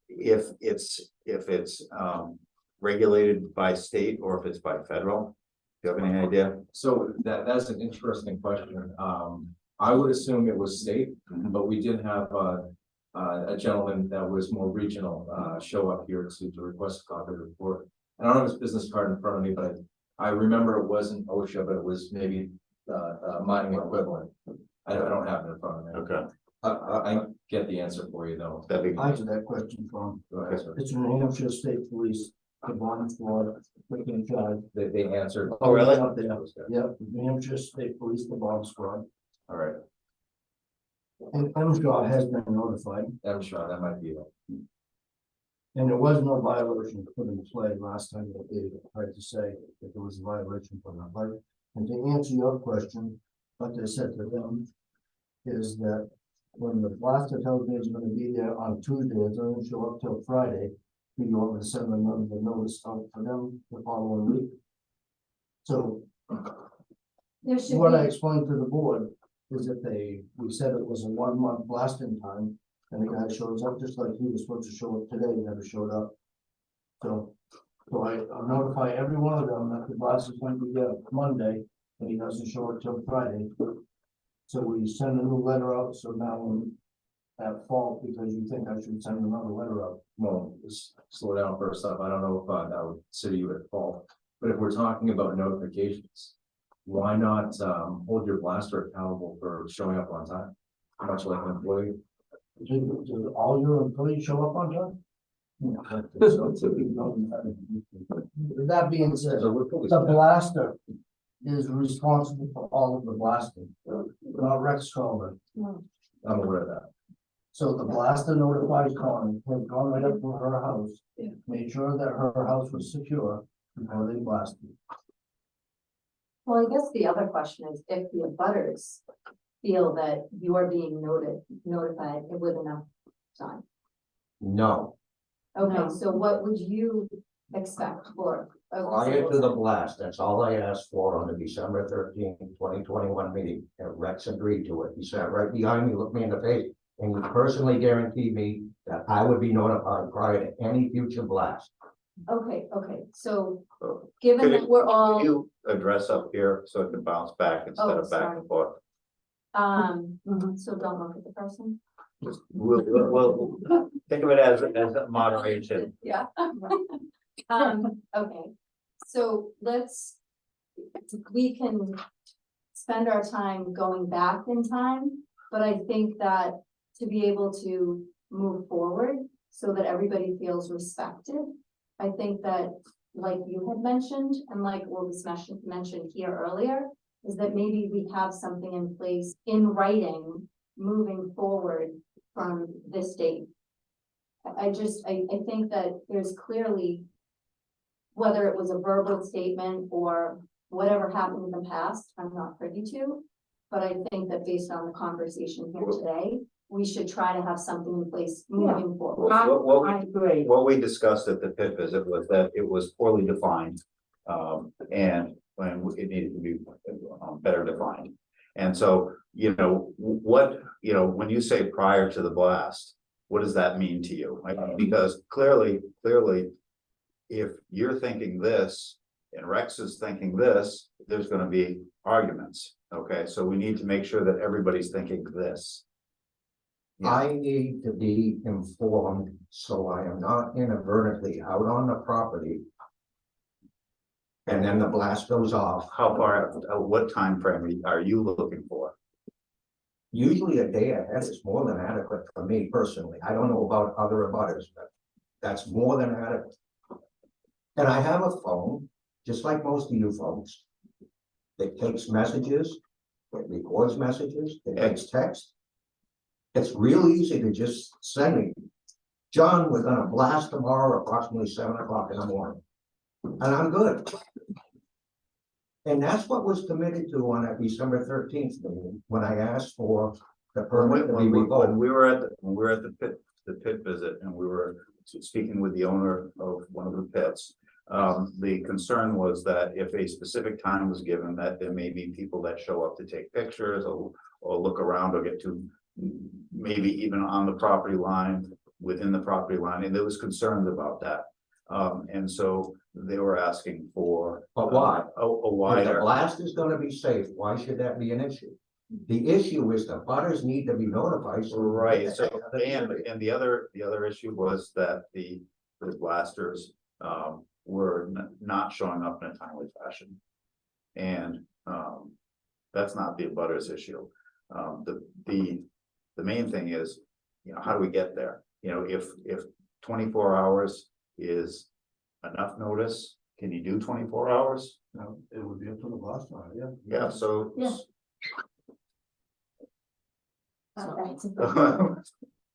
if it's regulated by state or if it's by federal? Do you have any idea? So that's an interesting question. I would assume it was state, but we did have a gentleman that was more regional show up here to request a copy of the report. I don't have his business card in front of me, but I remember it wasn't OSHA, but it was maybe mining equivalent. I don't have it in front of me. Okay. I get the answer for you though. That'd be. Answer that question from, Go ahead, sir. it's New Hampshire State Police, Devine Florida, looking charge. They answered. Oh, really? Up there. Yep, New Hampshire State Police, the bomb squad, All right, and MSHA has been notified, I'm sure that might be it. and there was no violation put in play last time that they tried to say that there was a violation put in play. And to answer your question, what they said to them is that when the blaster tells me it's gonna be there on Tuesday, it doesn't show up till Friday. You want me to send another notice out for them the following week. So There should what I be, explained to the board is that we said it was a 1 month blasting time. And the guy shows up just like he was supposed to show up today, he never showed up. So I notify every one of them that the blast is going to be there Monday, and he doesn't show up till Friday. So we send a new letter out, so now I'm at fault because you think I should send another letter out. Well, just slow down first up. I don't know if I would consider you at fault, but if we're talking about notifications, why not hold your blaster accountable for showing up on time? Much like an employee. Do all your employees show up on time? With that being said, So we're fully the blaster is responsible for all of the blasting, not Rex Coleman. I'm aware of that. So the blaster notifies Connie, has gone right up to her house, made sure that her house was secure before they blasted. Well, I guess the other question is if the abutters, feel that you are being notified with enough time? No, Okay, No. so what would you expect for? a prior to the single- blast, that's all I asked for on the December 13th, 2021 meeting, and Rex agreed to it. He sat right behind me, looked me in the face, and he personally guaranteed me that I would be notified prior to any future blast. Okay, so So, given Could that we're Can all, you address up here so it can bounce back instead Oh, of back sorry. and forth? so don't look at the person. Just, we'll think of it as a moderation. Yeah. Okay, so we can spend our time going back in time, but I think that to be able to move forward so that everybody feels respected, I think that, like you had mentioned, and like what was mentioned here earlier, is that maybe we have something in place in writing moving forward from this date. I think that there's clearly, whether it was a verbal statement or whatever happened in the past, I'm not privy to. But I think that based on the conversation here today, we should try to have something in place moving forward. I agree. What we discussed at the pit visit was that it was poorly defined. And when it needed to be better defined. And so, when you say prior to the blast, what does that mean to you? Because clearly, if you're thinking this and Rex is thinking this, there's gonna be arguments. Okay, so we need to make sure that everybody's thinking this. Yeah. I need to be informed so I am not inadvertently out on the property. And then the blast goes off. How far, what time frame are you looking for? Usually a day ahead is more than adequate for me personally. I don't know about other abutters, but that's more than adequate. And I have a phone, just like most of you folks. It takes messages, it records messages, it takes text. It's real easy to just send me, John, we're gonna blast tomorrow approximately 7 o'clock in the morning. And I'm good. And that's what was committed to on that December 13th meeting, when I asked for the permit to be revoked. When we were at the pit visit, and we were speaking with the owner of one of the pits. The concern was that if a specific time was given, that there may be people that show up to take pictures or look around or get to maybe even on the property line, within the property line, and there was concerns about that. And so they were asking for. But why? A If the wider. blast is gonna be safe, why should that be an issue? The issue is the butters need to be notified. So we Right, get so, the- and the other issue was that the blasters, were not showing up in a timely fashion. And, that's not the abutters issue. The main thing is, how do we get there? If 24 hours is enough notice, can you do 24 hours? No, it would be up to the blast line, yeah. Yeah, so. Yeah.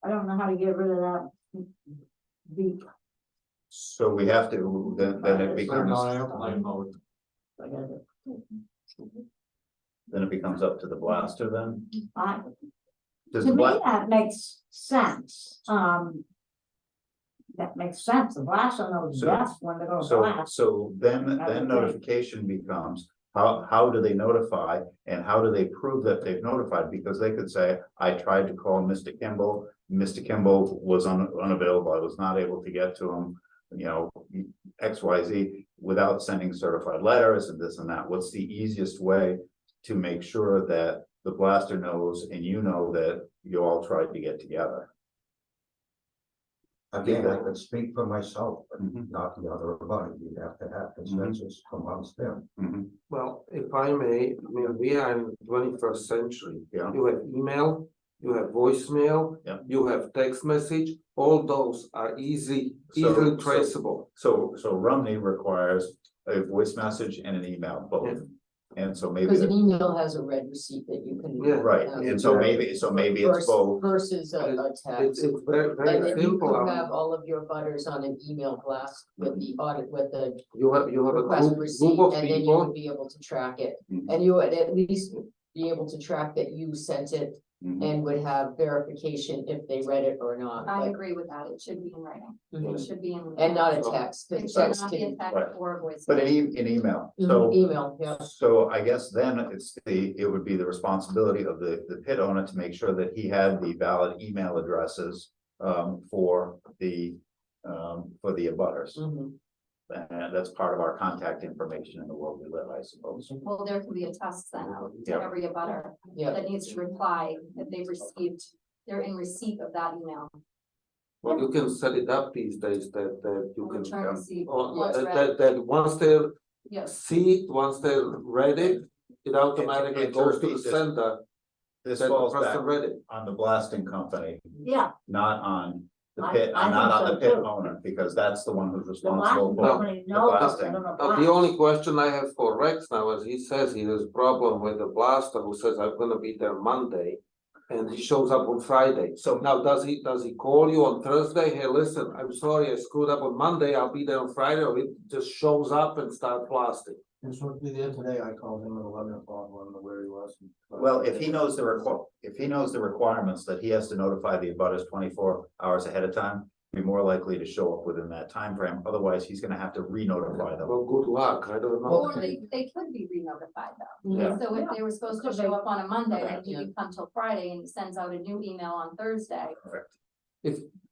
I don't know how to get rid of that. Beep. So we have to, then it becomes, Airplane mode. I got it. then it becomes up to the blaster then? Does To the me, bla- that makes sense. That makes sense. The blaster knows So- best when to go So, blast. so then notification becomes, how do they notify and how do they prove that they've notified? Because they could say, I tried to call Mr. Kimball, Mr. Kimball was unavailable, I was not able to get to him. XYZ, without sending certified letters and this and that. What's the easiest way to make sure that the blaster knows and you know that you all tried to get together? Again, I could speak for myself, but Mhm. not the other abutters. You'd have to have consensus amongst them. Well, if I may, we are in the 21st century. Yeah. You have email, you have voicemail, Yeah. you have text message, all those are easily So- traceable. So Romney requires a voice message and an email, both. Yeah. And so maybe, Because an email has a read receipt that you can. Yeah. right, and so maybe it's both. Versus a It's text. very, And very then you simple. could have all of your butters on an email blast with the audit, with the You have a request group receipt, of and then you would people. be able to track it. Mhm. And you would at least, be able to track that you sent it Mhm. and would have verification if they read it or not. I but- agree with that, it should be in writing, Mhm. it should be in. And not a text, It because should text not be a can, text Right. or a voice. But note. in email, so. email, yeah. So I guess then it would be the responsibility of the pit owner to make sure that he had the valid email addresses for the abutters. Mhm. And that's part of our contact information in the world we live, I suppose. Well, there can be a test sent out to Yeah. every abutter Yeah, that needs to reply that they've received, they're in receipt of that email. Well, you can set it up these days that you can. Return receipt. Or What's that once they Yes, see it, once they read it, it automatically And to goes to the repeat this- center. This That the falls back person read it. on the blasting company, Yeah, not on the I- pit, I not think on the so pit too. owner, because that's the one who's the responsible blasting for. company knows, blasting. I don't know. Now, the only question I have for Rex now is he says he has a problem with the blaster who says I'm gonna be there Monday. And he shows up on Friday. So- Now, does he call you on Thursday? Hey, listen, I'm sorry, I screwed up on Monday. I'll be there on Friday, or he just shows up and start blasting? This would be there today, I called him at 11 o'clock, I don't know where he was. Well, if he knows the requirements that he has to notify the abutters 24 hours ahead of time, be more likely to show up within that time frame. Otherwise, he's gonna have to re-notify them. Well, good luck, I don't know. or they could be re-notified though. Yeah. So if they were supposed to Could show be. up on a Monday Okay. and he didn't come till Friday and he sends out a new email on Thursday.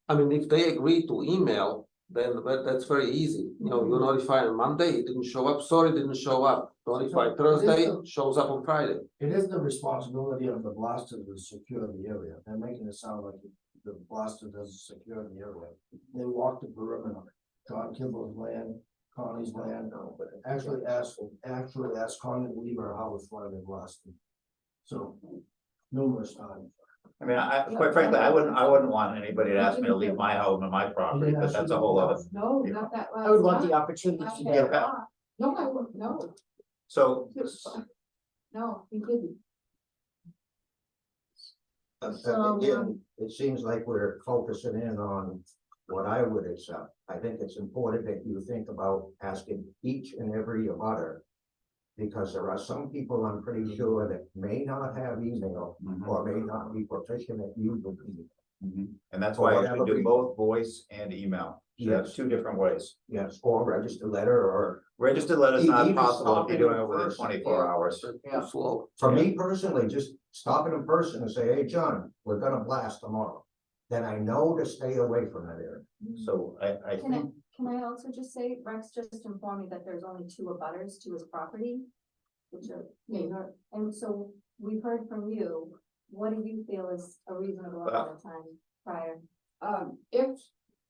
I mean, if they agree to email, then that's very easy. You know, you notify on Monday, he didn't show up, sorry, didn't show up. Notify Thursday, shows up on Friday. It is the responsibility of the blaster to secure the area. They're making it sound like the blaster doesn't secure the area. They walk the perimeter, John Kimball's land, Connie's land, actually ask Connie to leave her house while they're blasting. So numerous times. I mean, quite frankly, I wouldn't want anybody to ask me to leave my home and my property, but that's a whole other. No, not that. I would want the opportunity to do that. Yeah. No, I wouldn't, no, So, no, he didn't. So, Again, it seems like we're focusing in on what I would accept. I think it's important that you think about asking each and every abutter. Because there are some people, I'm pretty sure, that may not have email or may not be proficient at using email. and that's why you should do Whatever. both voice and email. You have Yes. two different ways. Yes, or register letter, or, Registered letters not Even possible if you're doing it stopping in within person, 24 yeah. hours. Yeah. Slow. for me personally, just stop it in person and say, hey, John, we're gonna blast tomorrow. Then I know to stay away from that area. So I think, Can I also just say, Rex just informed me that there's only two abutters to his property. Which are, and so we've heard from you, what do you feel is a reasonable amount of time prior? If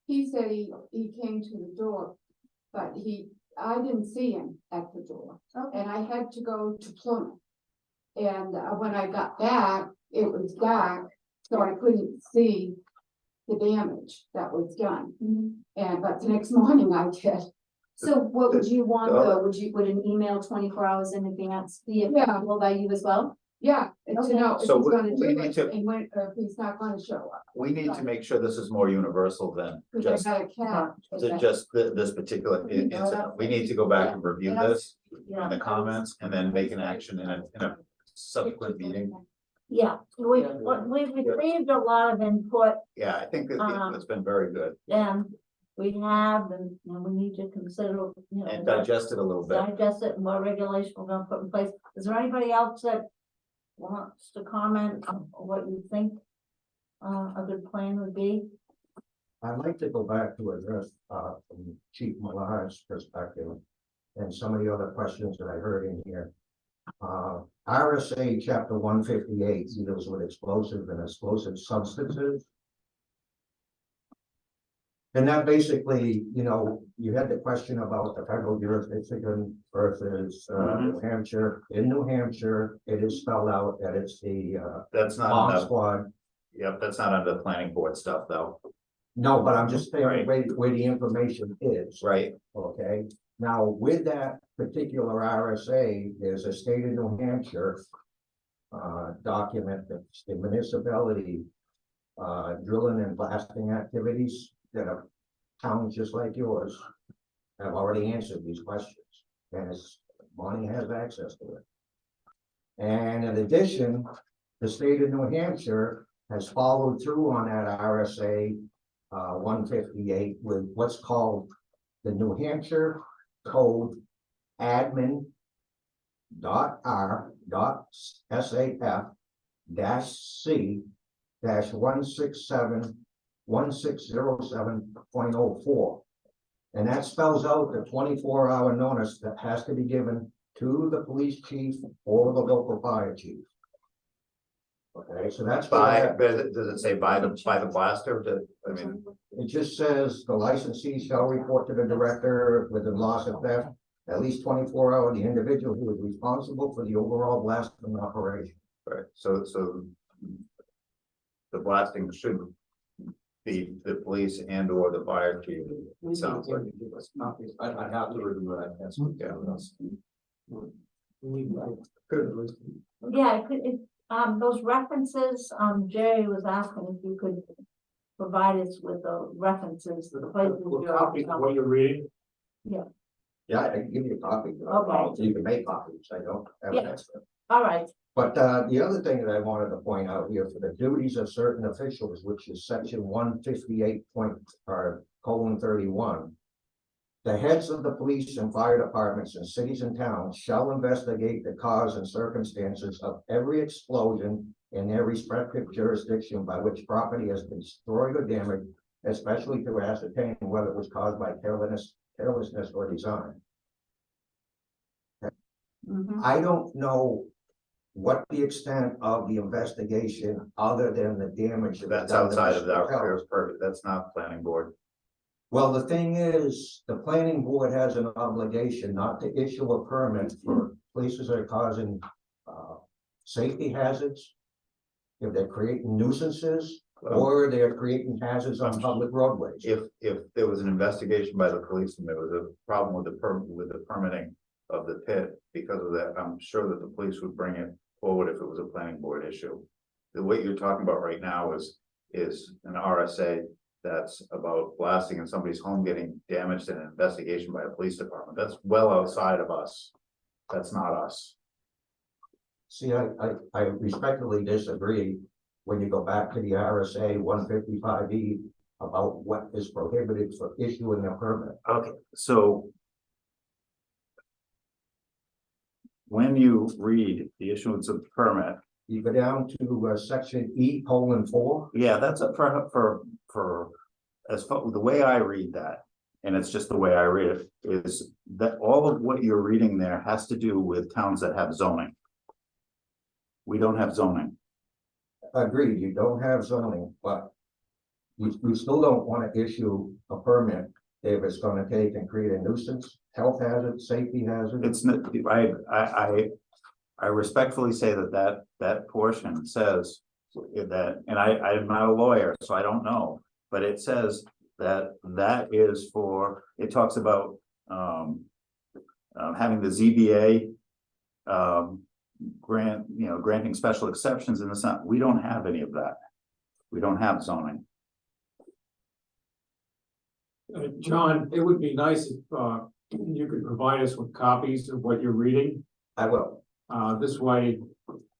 he said he came to the door, but I didn't see him at the door, Okay, and I had to go to Plymouth. And when I got back, it was dark, so I couldn't see the damage that was done. But the next morning I did. so what would you want the- though, would an email 24 hours in advance be Yeah. available by you as well? Yeah, and to Okay. know if he's So we- gonna we do need it, to- and when, or if he's not gonna show up, we need to make sure this is more universal than because just, I got a cat. this particular incident. We need to go back and review this and the comments and then make an action in a subsequent meeting. yeah, we've received a lot of input, Yeah, I think that it's been very good and we have, and we need to consider, and what- digest it a little bit. digest it and what regulation we're gonna put in place. Is there anybody else that wants to comment on what you think a good plan would be? I'd like to go back to address, from Chief Millar's perspective and some of the other questions that I heard in here. RSA chapter 158 deals with explosive and explosive substances. And that basically, you had the question about the federal jurisdiction versus, New Hampshire. In New Hampshire, it is spelled out that it's the, That's not bomb enough. squad. Yep, that's not under the planning board stuff though, No, but I'm just saying Right. where the information is. right? Okay, now with that particular RSA, there's a state of New Hampshire. Document that the municipality. Drilling and blasting activities that are towns just like yours. Have already answered these questions, and Bonnie has access to it. And in addition, the state of New Hampshire has followed through on that RSA 158 with what's called the New Hampshire Code Admin .R.SAF -C -1671607.04. And that spells out the 24-hour notice that has to be given to the police chief or the local fire chief. Okay, so that's By, does it say by the blaster? I mean, it just says the licensee shall report to the director within loss of theft at least 24 hours, the individual who is responsible for the overall blasting operation. right, so the blasting should be the police and or the fire chief. It sounds like. I'd have to review that. That's what, yeah, that's. Yeah, those references, Jerry was asking if you could provide us with the references to the places. What you're reading? Yeah, I can give you a copy. Okay. You can make copies. I don't have Yeah. that. All right, But the other thing that I wanted to point out here for the duties of certain officials, which is section 158.31. The heads of the police and fire departments in cities and towns shall investigate the cause and circumstances of every explosion in their respective jurisdiction by which property has been destroyed or damaged, especially to ascertain whether it was caused by carelessness or design. mhm. I don't know what the extent of the investigation, other than the damage. that was That's done to outside of Mr. our Kelly. purview. That's not planning board. Well, the thing is, the planning board has an obligation not to issue a permit for places that are causing safety hazards. If they're creating nuisances, or they're creating hazards on public roadways. If there was an investigation by the police and there was a problem with the permitting of the pit, because of that, I'm sure that the police would bring it forward if it was a planning board issue. What you're talking about right now is an RSA that's about blasting in somebody's home getting damaged in an investigation by a police department. That's well outside of us. That's not us. See, I respectfully disagree when you go back to the RSA 155E about what is prohibited for issuing a permit. Okay, so when you read the issuance of the permit, You go down to section E:4. yeah, that's up for as far the way I read that, and it's just the way I read it, is that all of what you're reading there has to do with towns that have zoning. We don't have zoning. Agreed, you don't have zoning, but you still don't want to issue a permit if it's gonna take and create a nuisance, health hazard, safety hazard. It's not, I respectfully say that portion says that, and I'm not a lawyer, so I don't know, but it says that is for, it talks about having the ZBA granting special exceptions in the Senate. We don't have any of that. We don't have zoning. John, it would be nice if you could provide us with copies of what you're reading. I will. This way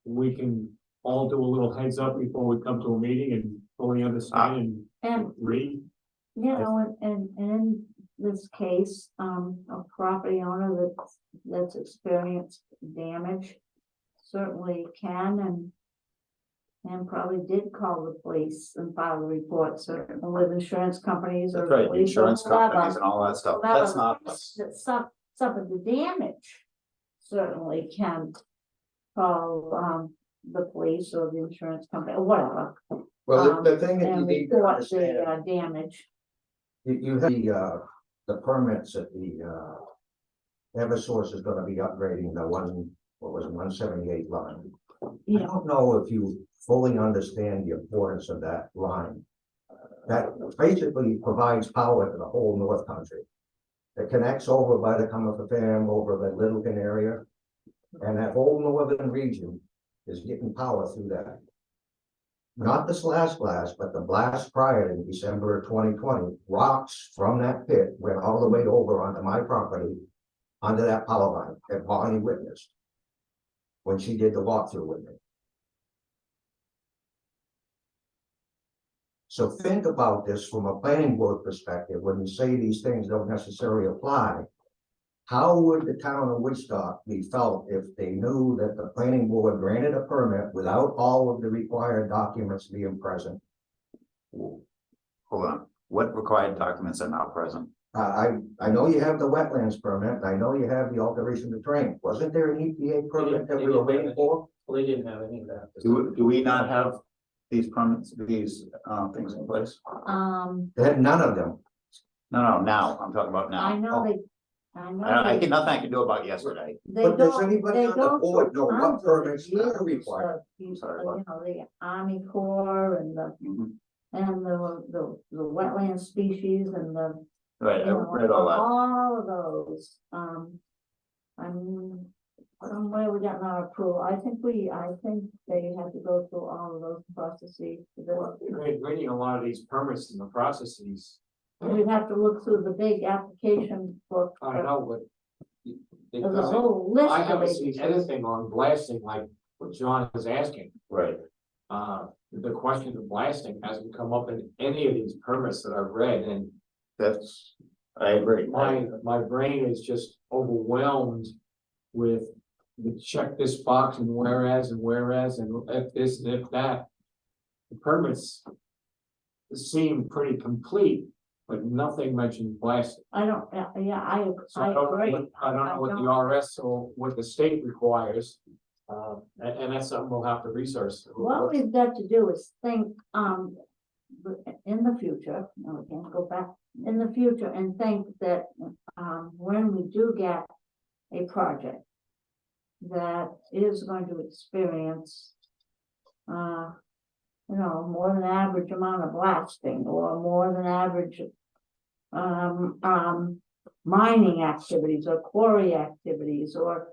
we can all do a little heads up before we come to a meeting and fully understand and And, read. you know, and in this case, a property owner that's experienced damage certainly can and probably did call the police and file a report, certainly with insurance companies or. That's right, police or insurance whatever. companies and all that stuff. Whatever. That's not us. That some of the damage certainly can call, the police or the insurance company or whatever. Well, the thing that you And need to report understand, the, damage. you have the permits that the Eversource is gonna be upgrading the 178 line. I Yeah, don't know if you fully understand the importance of that line. That basically provides power to the whole North Country. It connects over by the Cumberland, over the Littleton area. And that whole northern region is getting power through that. Not this last blast, but the blast prior in December of 2020, rocks from that pit went all the way over onto my property, under that power line, that Bonnie witnessed. when she did the walkthrough with me. So think about this from a planning board perspective, when you say these things don't necessarily apply. How would the town of Woodstock be felt if they knew that the planning board granted a permit without all of the required documents being present? Hold on, what required documents are not present? I know you have the wetlands permit, and I know you have the alteration of terrain. Wasn't there an EPA permit that we were waiting for? Well, they didn't have any of that. Do we not have these permits, these things in place? They had none of them. No, now, I'm talking about I now. know they, I know. I they- nothing I can do about yesterday. They But does go- anybody they on the go board through know what permits hundreds are of required? years of, Sorry, you know, the Army Corps and the, Mhm. and the wetland species and the. Right, I you know, read all that. All of those, I mean, somewhere we got our approval, I think they had to go through all of those processes. Reading a lot of these permits and the processes, We'd have to look through the big application book. I know, but. There's a Because whole list I of haven't it. seen anything on blasting like what John is asking. Right, The question of blasting hasn't come up in any of these permits that I've read, and I agree. my brain is just overwhelmed with the check this box and whereas and if this and if that. The permits seem pretty complete, but nothing mentions blasting. I don't, yeah, So I I don't agree. know I don't know what the RS or what the state requires. And that's something we'll have to research. What we've got to do is think, in the future, no, we can't go back, in the future and think that, when we do get a project that is going to experience, you know, more than average amount of blasting or more than average, mining activities or quarry activities or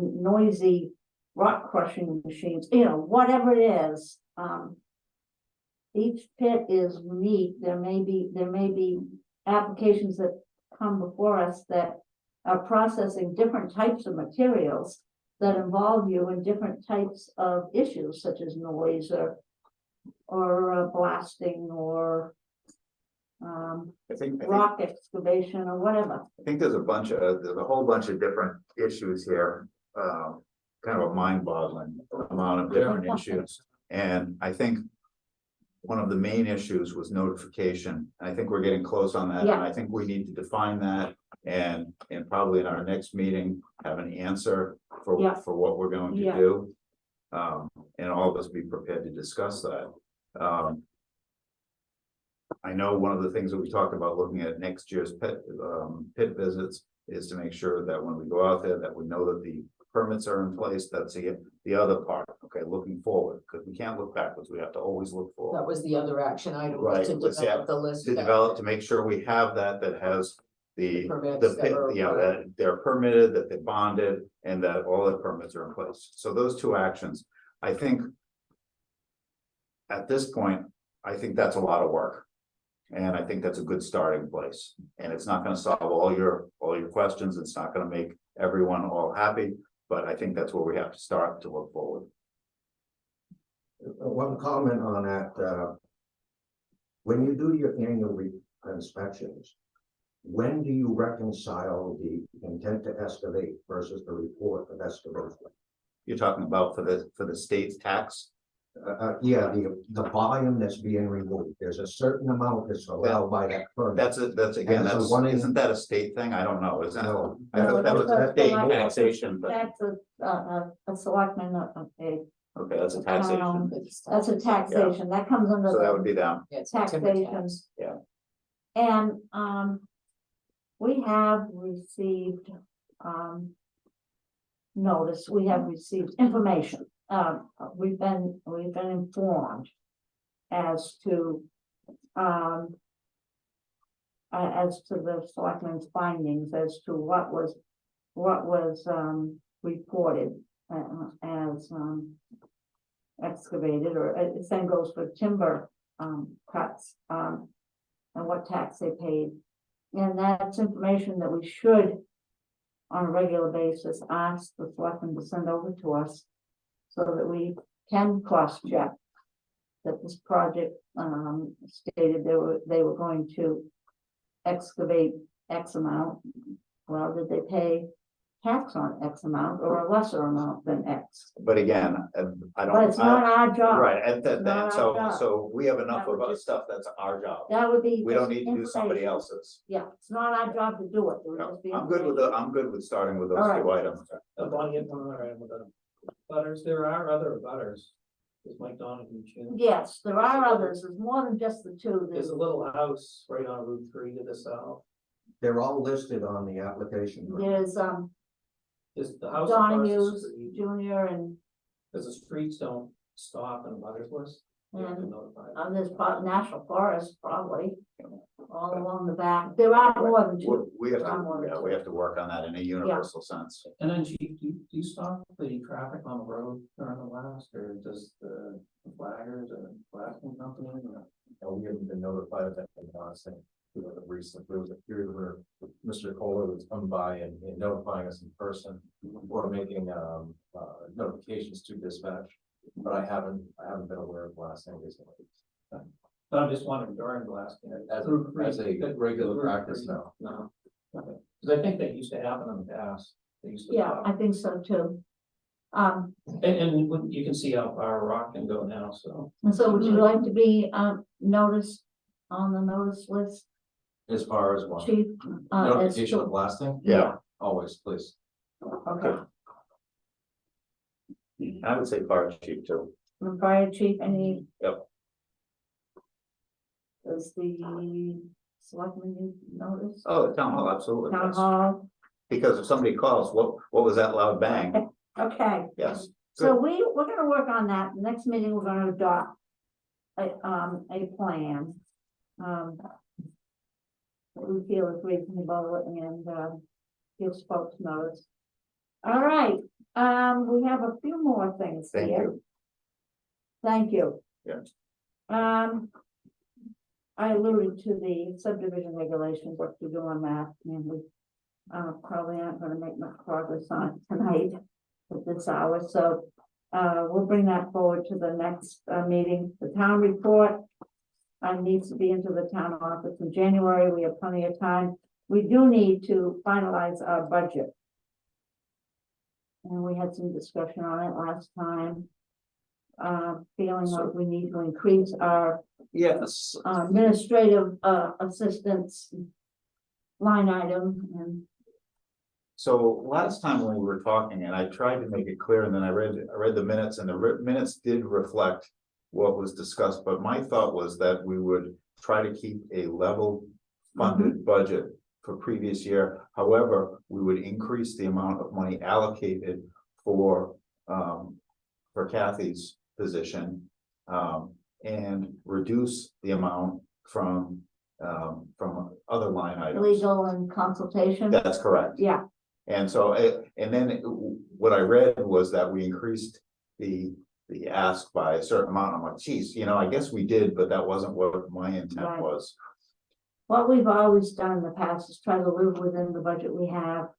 noisy rock crushing machines, you know, whatever it is. Each pit is unique. There may be applications that come before us that are processing different types of materials that involve you in different types of issues such as noise or blasting or I think rock excavation or whatever. there's a whole bunch of different issues here. Kind of a mind-boggling amount of different issues. And I think one of the main issues was notification. I think we're getting close on that. And Yeah. I think we need to define that and probably in our next meeting, have an answer Yeah. for what we're going to Yeah. do. And all of us be prepared to discuss that. I know one of the things that we talked about looking at next year's pit visits is to make sure that when we go out there, that we know that the permits are in place. That's the other part, okay, looking forward, because we can't look backwards, we have to always look forward. That was the other action item, Right, was to let's develop the list. To develop, to make sure we have that has the Permits that are- that they're permitted, that they're bonded, and that all the permits are in place. So those two actions, I think. At this point, I think that's a lot of work. And I think that's a good starting place. And it's not gonna solve all your questions. It's not gonna make everyone all happy, but I think that's where we have to start to look forward. One comment on that, when you do your annual inspections, when do you reconcile the intent to excavate versus the report of excavation? You're talking about for the state's tax? Yeah, the volume that's being removed, there's a certain amount that's allowed by that permit. That's And so one in- isn't that a state thing? I don't know, is that? No. I thought that was No, a that's state a- taxation, but, That's a selectman, okay, that's a taxation, that's a taxation, that comes under. so that the- would be down. Yeah, it's a timber Taxation. tax. Yeah. And, we have received, notice, we have received information, we've been informed as to, as to the selectmen's findings, as to what was reported, as, excavated, or it same goes for timber, cuts, and what tax they paid. And that's information that we should on a regular basis, ask the selectmen to send over to us so that we can cross-check that this project, stated they were going to excavate X amount. Well, did they pay tax on X amount or a lesser amount than X? But again, I don't. But it's not our job. Right, and Not our so, job. so we have enough That would of our just- stuff that's our job. That would be. We don't just need to do somebody information. else's. Yeah, it's not our job to do it. It would No, just be I'm good with information. I'm good with starting with those All right. two items. Bonnie, one other item with the butters, there are other butters. There's Mike Donahue, June. Yes, there are others. There's more than just the two. There's a little house right on Route 3 to the south. They're all listed on the application. There's, There's the house across the Donahue's street, Junior and, because the streets don't stop in the butters list. You have to and, notify. there's National Forest probably, all along the back. There are more than two. We have I'm one to, of yeah, two. we have to work on that in a universal sense. And then Chief, do you stop the traffic on the road during the blast, or does the flaggers or blasting company? Or? We haven't been notified of that in the last thing. There was a period where Mr. Kohler was coming by and notifying us in person or making notifications to dispatch. But I haven't been aware of blasting recently. But I'm just wondering during blasting. As a regular practice now. No, because I think that used to happen in the past. They used to Yeah, stop. I think so too. And you can see how far a rock can go now, so. And so would you like to be, noticed on the notice list, As far as what? chief? As Notification to- of blasting? Yeah. Always, please. Okay, I would say fire chief too. the fire chief, any? Yep. Does the selectmen need notice? Oh, the town hall, absolutely. Town yes. hall, Because if somebody calls, what was that loud bang? okay. Yes. So we're gonna work on that. The next meeting, we're gonna adopt a plan. That we feel is reasonable and, give folks notice. All right, we have a few more things Thank here. you. Thank you. Yeah. I alluded to the subdivision regulations, what to do on that, and we probably aren't gonna make much progress on it tonight at this hour, so we'll bring that forward to the next meeting. The town report needs to be into the town office in January. We have plenty of time. We do need to finalize our budget. And we had some discussion on it last time. Feeling like we need to increase our Yes. administrative assistance line item and So last time when we were talking, and I tried to make it clear, and then I read the minutes, and the minutes did reflect what was discussed, but my thought was that we would try to keep a level funded budget for previous year. However, we would increase the amount of money allocated for Kathy's position, and reduce the amount from other line items. legal and consultation. That's correct. Yeah, And so, and then what I read was that we increased the ask by a certain amount. I'm like, geez, I guess we did, but that wasn't what my intent Right. was. what we've always done in the past is try to live within the budget we have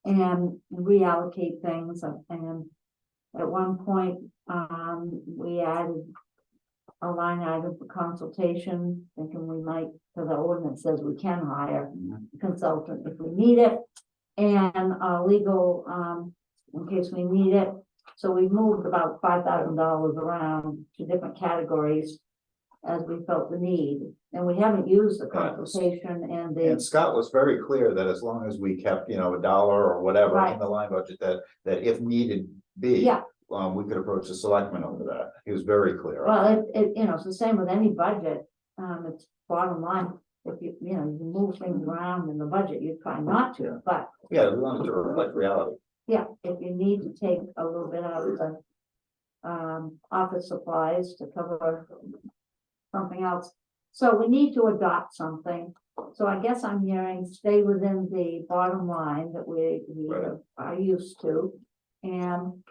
and reallocate things. And at one point, we added a line item for consultation, thinking we might, because the ordinance says we can hire a consultant if we need it. And legal, in case we need it. So we moved about $5,000 around to different categories as we felt the need. And we haven't used the consultation and And the, Scott was very clear that as long as we kept, $1 or whatever Right. in the line budget, that if needed be. Yeah. We could approach the selectmen over that. He was very clear. well, it's the same with any budget. It's bottom line. If you move things around in the budget, you try not to, but Yeah, we wanted to reflect reality. yeah, if you need to take a little bit out of the office supplies to cover something else. So we need to adopt something. So I guess I'm hearing stay within the bottom line that we Right. are used to and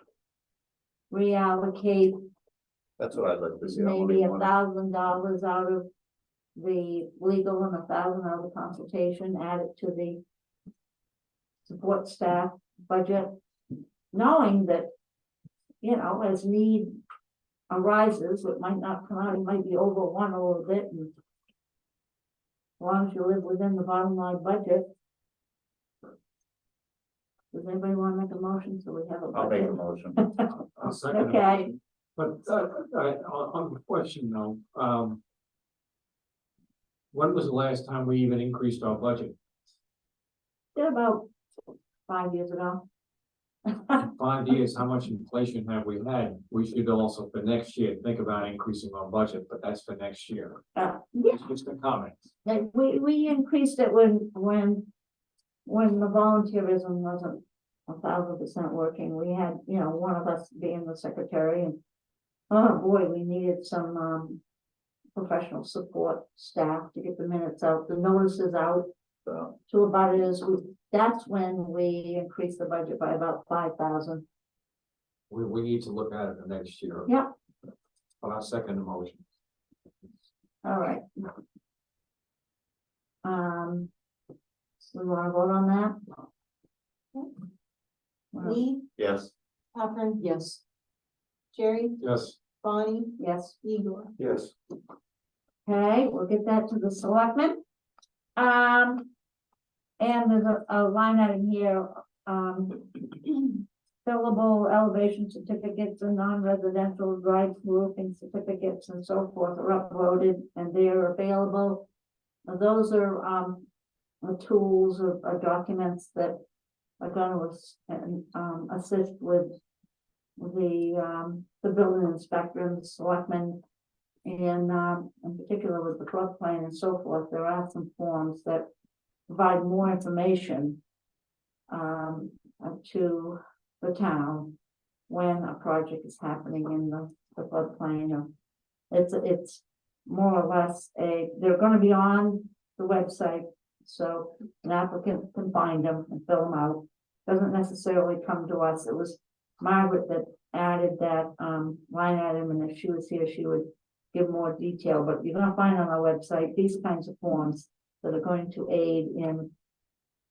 reallocate That's what I'd like to see. I'm only maybe one. $1,000 out of the legal and 1,000 out of the consultation, add it to support staff budget, knowing that, you know, as need arises, it might not come out, it might be over one a little bit, and as long as you live within the bottom line budget. Does anybody want to make a motion so we have a I'll make a budget? motion. I'll second it. Okay, But, on the question though, when was the last time we even increased our budget? did about 5 years ago. In 5 years, how much inflation have we had? We should also for next year think about increasing our budget, but that's for next year. Yeah, It's just a comment. like, we increased it when the volunteerism wasn't 1,000% working. We had, you know, one of us being the secretary, and oh boy, we needed some professional support staff to get the minutes out, the notices out to abutters. That's when we increased the budget by about 5,000. We need to look at it for next year. Yeah. But I'll second the motion. All right. So we want to vote on that? Lee, Yes. Catherine? Yes. Jerry, Yes. Bonnie, Yes. Igor. Yes. Okay, we'll get that to the selectmen. And there's a line item here, fillable elevation certificates and non-residential dry roofing certificates and so forth are uploaded and they are available. Those are, the tools or documents that are gonna assist with the building inspector and the selectmen. And in particular with the floodplain and so forth, there are some forms that provide more information to the town when a project is happening in the floodplain. It's more or less they're gonna be on the website, so an applicant can find them and fill them out. Doesn't necessarily come to us. It was Margaret that added that line item, and if she was here, she would give more detail, but you're gonna find on our website these kinds of forms that are going to aid in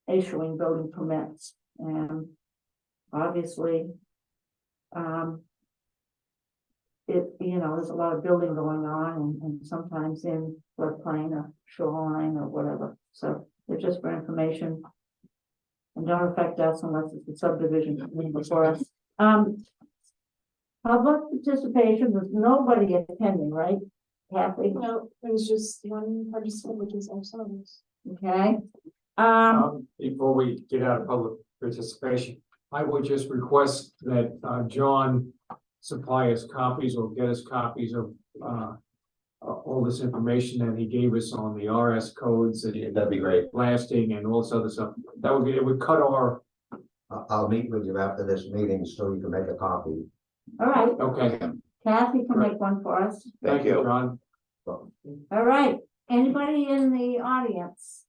issuing building permits. And obviously, there's a lot of building going on and sometimes in floodplain or shoreline or whatever. So they're just for information and don't affect us unless it's a subdivision before us. Public participation, there's nobody attending, right? Kathy, No, it was just one participant, which is ourselves. okay? Before we get out of public participation, I would just request that, John supply us copies or get us copies of, all this information that he gave us on the RS codes and That'd be great. blasting and all this other stuff. That would be, it would cut our, I'll meet with you after this meeting so you can make a copy. All right, okay, Kathy can make one for us. thank you, John. All right, anybody in the audience?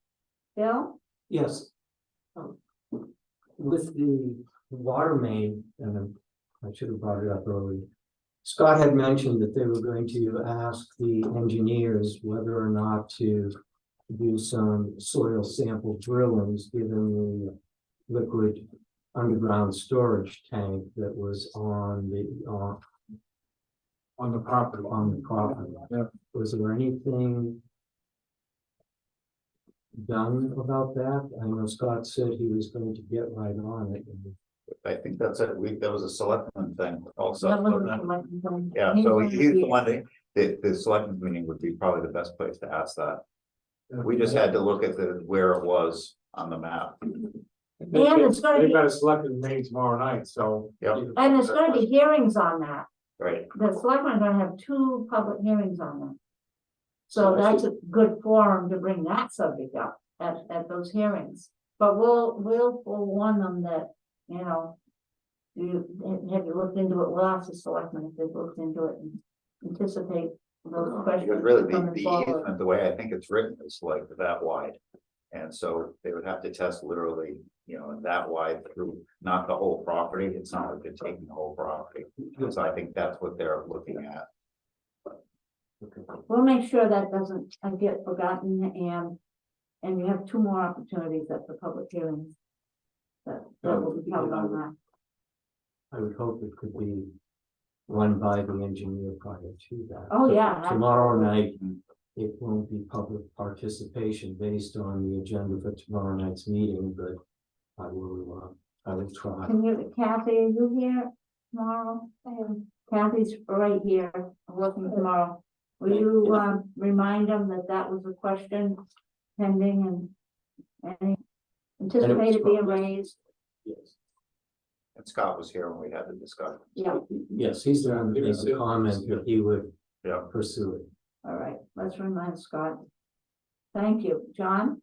Bill? Yes. With the water main, and I should have brought it up earlier. Scott had mentioned that they were going to ask the engineers whether or not to do some soil sample drillings, given the liquid underground storage tank that was on the property. Yeah. Was there anything done about that? I know Scott said he was going to get right on it. I think that's it. That was a selectman thing also. That wasn't wasn't it? like anything. Yeah, He's so gonna he's be- the one that, the selectmen's meeting would be probably the best place to ask that. We just had to look at where it was on the map. And it's gonna They've be, got a selected meeting tomorrow night, so. Yep. and there's gonna be hearings on that. Right, The selectmen are gonna have 2 public hearings on that. So that's a good forum to bring that subject up at those hearings. But we'll warn them that, have you looked into it? We'll ask the selectmen if they've looked into it and anticipate those questions. because really coming the forward. easement, the way I think it's written is like that wide. And so they would have to test literally, that wide through, not the whole property. It's not like they're taking the whole property. So I think that's what they're looking at. We'll make sure that doesn't get forgotten and you have 2 more opportunities at the public hearings. That will be covered on that. I would hope it could be run by the engineer prior to that. Oh, But yeah, Tomorrow night, it won't be public participation based on the agenda for tomorrow night's meeting, but I will try. Can you, Kathy, are you here tomorrow? Kathy's right here, working tomorrow. Will you, remind them that that was a question pending and any anticipated being raised? Yes. And Scott was here when we had the discussion. Yeah, Yes, he's the one that made the comment that he would Yeah. pursue it. all right, let's remind Scott. Thank you, John?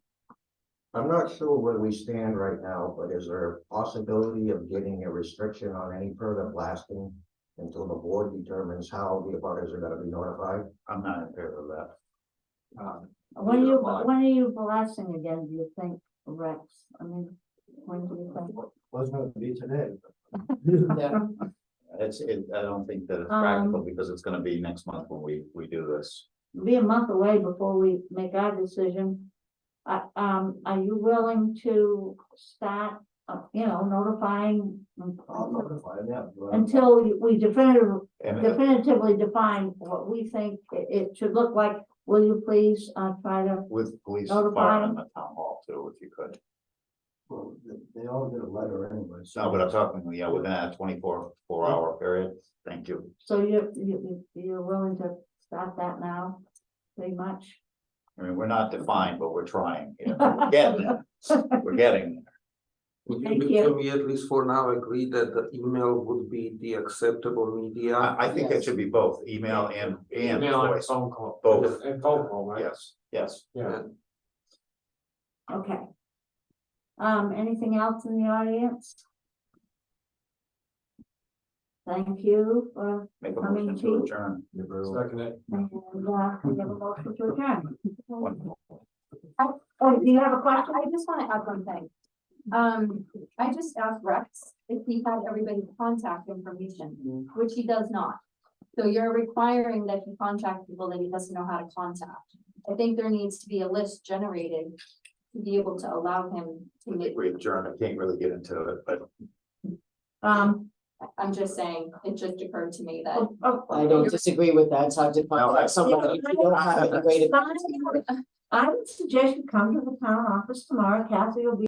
I'm not sure where we stand right now, but is there a possibility of getting a restriction on any further blasting until the board determines how the abutters are gonna be notified? I'm not in favor of that. When are you blasting again, do you think, Rex? I mean, when do you think? Was gonna be today. I don't think that it's Um, practical because it's gonna be next month when we do this. Be a month away before we make our decision. Are you willing to start, notifying I'll notify them, yeah. until we And definitively define what we think it should look like? Will you please, try to, with police, Notify fire them. and the town hall too, if you could. Well, they all get a letter anyway. so- No, but I'm talking, within that 24-hour period. Thank you. so you're willing to start that now, pretty much? I mean, we're not defined, but we're trying. We're getting there. We're getting there. Thank you. Can we at least for now agree that the email would be the acceptable media? I think it should be both email and Email and voice. phone call. Both. And phone call, right? Yes. Yeah. Okay. Anything else in the audience? Thank you for, Make a Coming motion to- to adjourn. Second it. and, we have a motion to adjourn. Oh, do you have a question? I just wanna add one thing. I just asked Rex if he had everybody's contact information, which he does not. So you're requiring that he contact people that he doesn't know how to contact. I think there needs to be a list generated to be able to allow him to I make, think we adjourn. I can't really get into it, but I'm just saying, it just occurred to me that. I don't disagree with that, so I did contact somebody, if you don't have a way to. I would suggest you come to the town office tomorrow, Kathy will be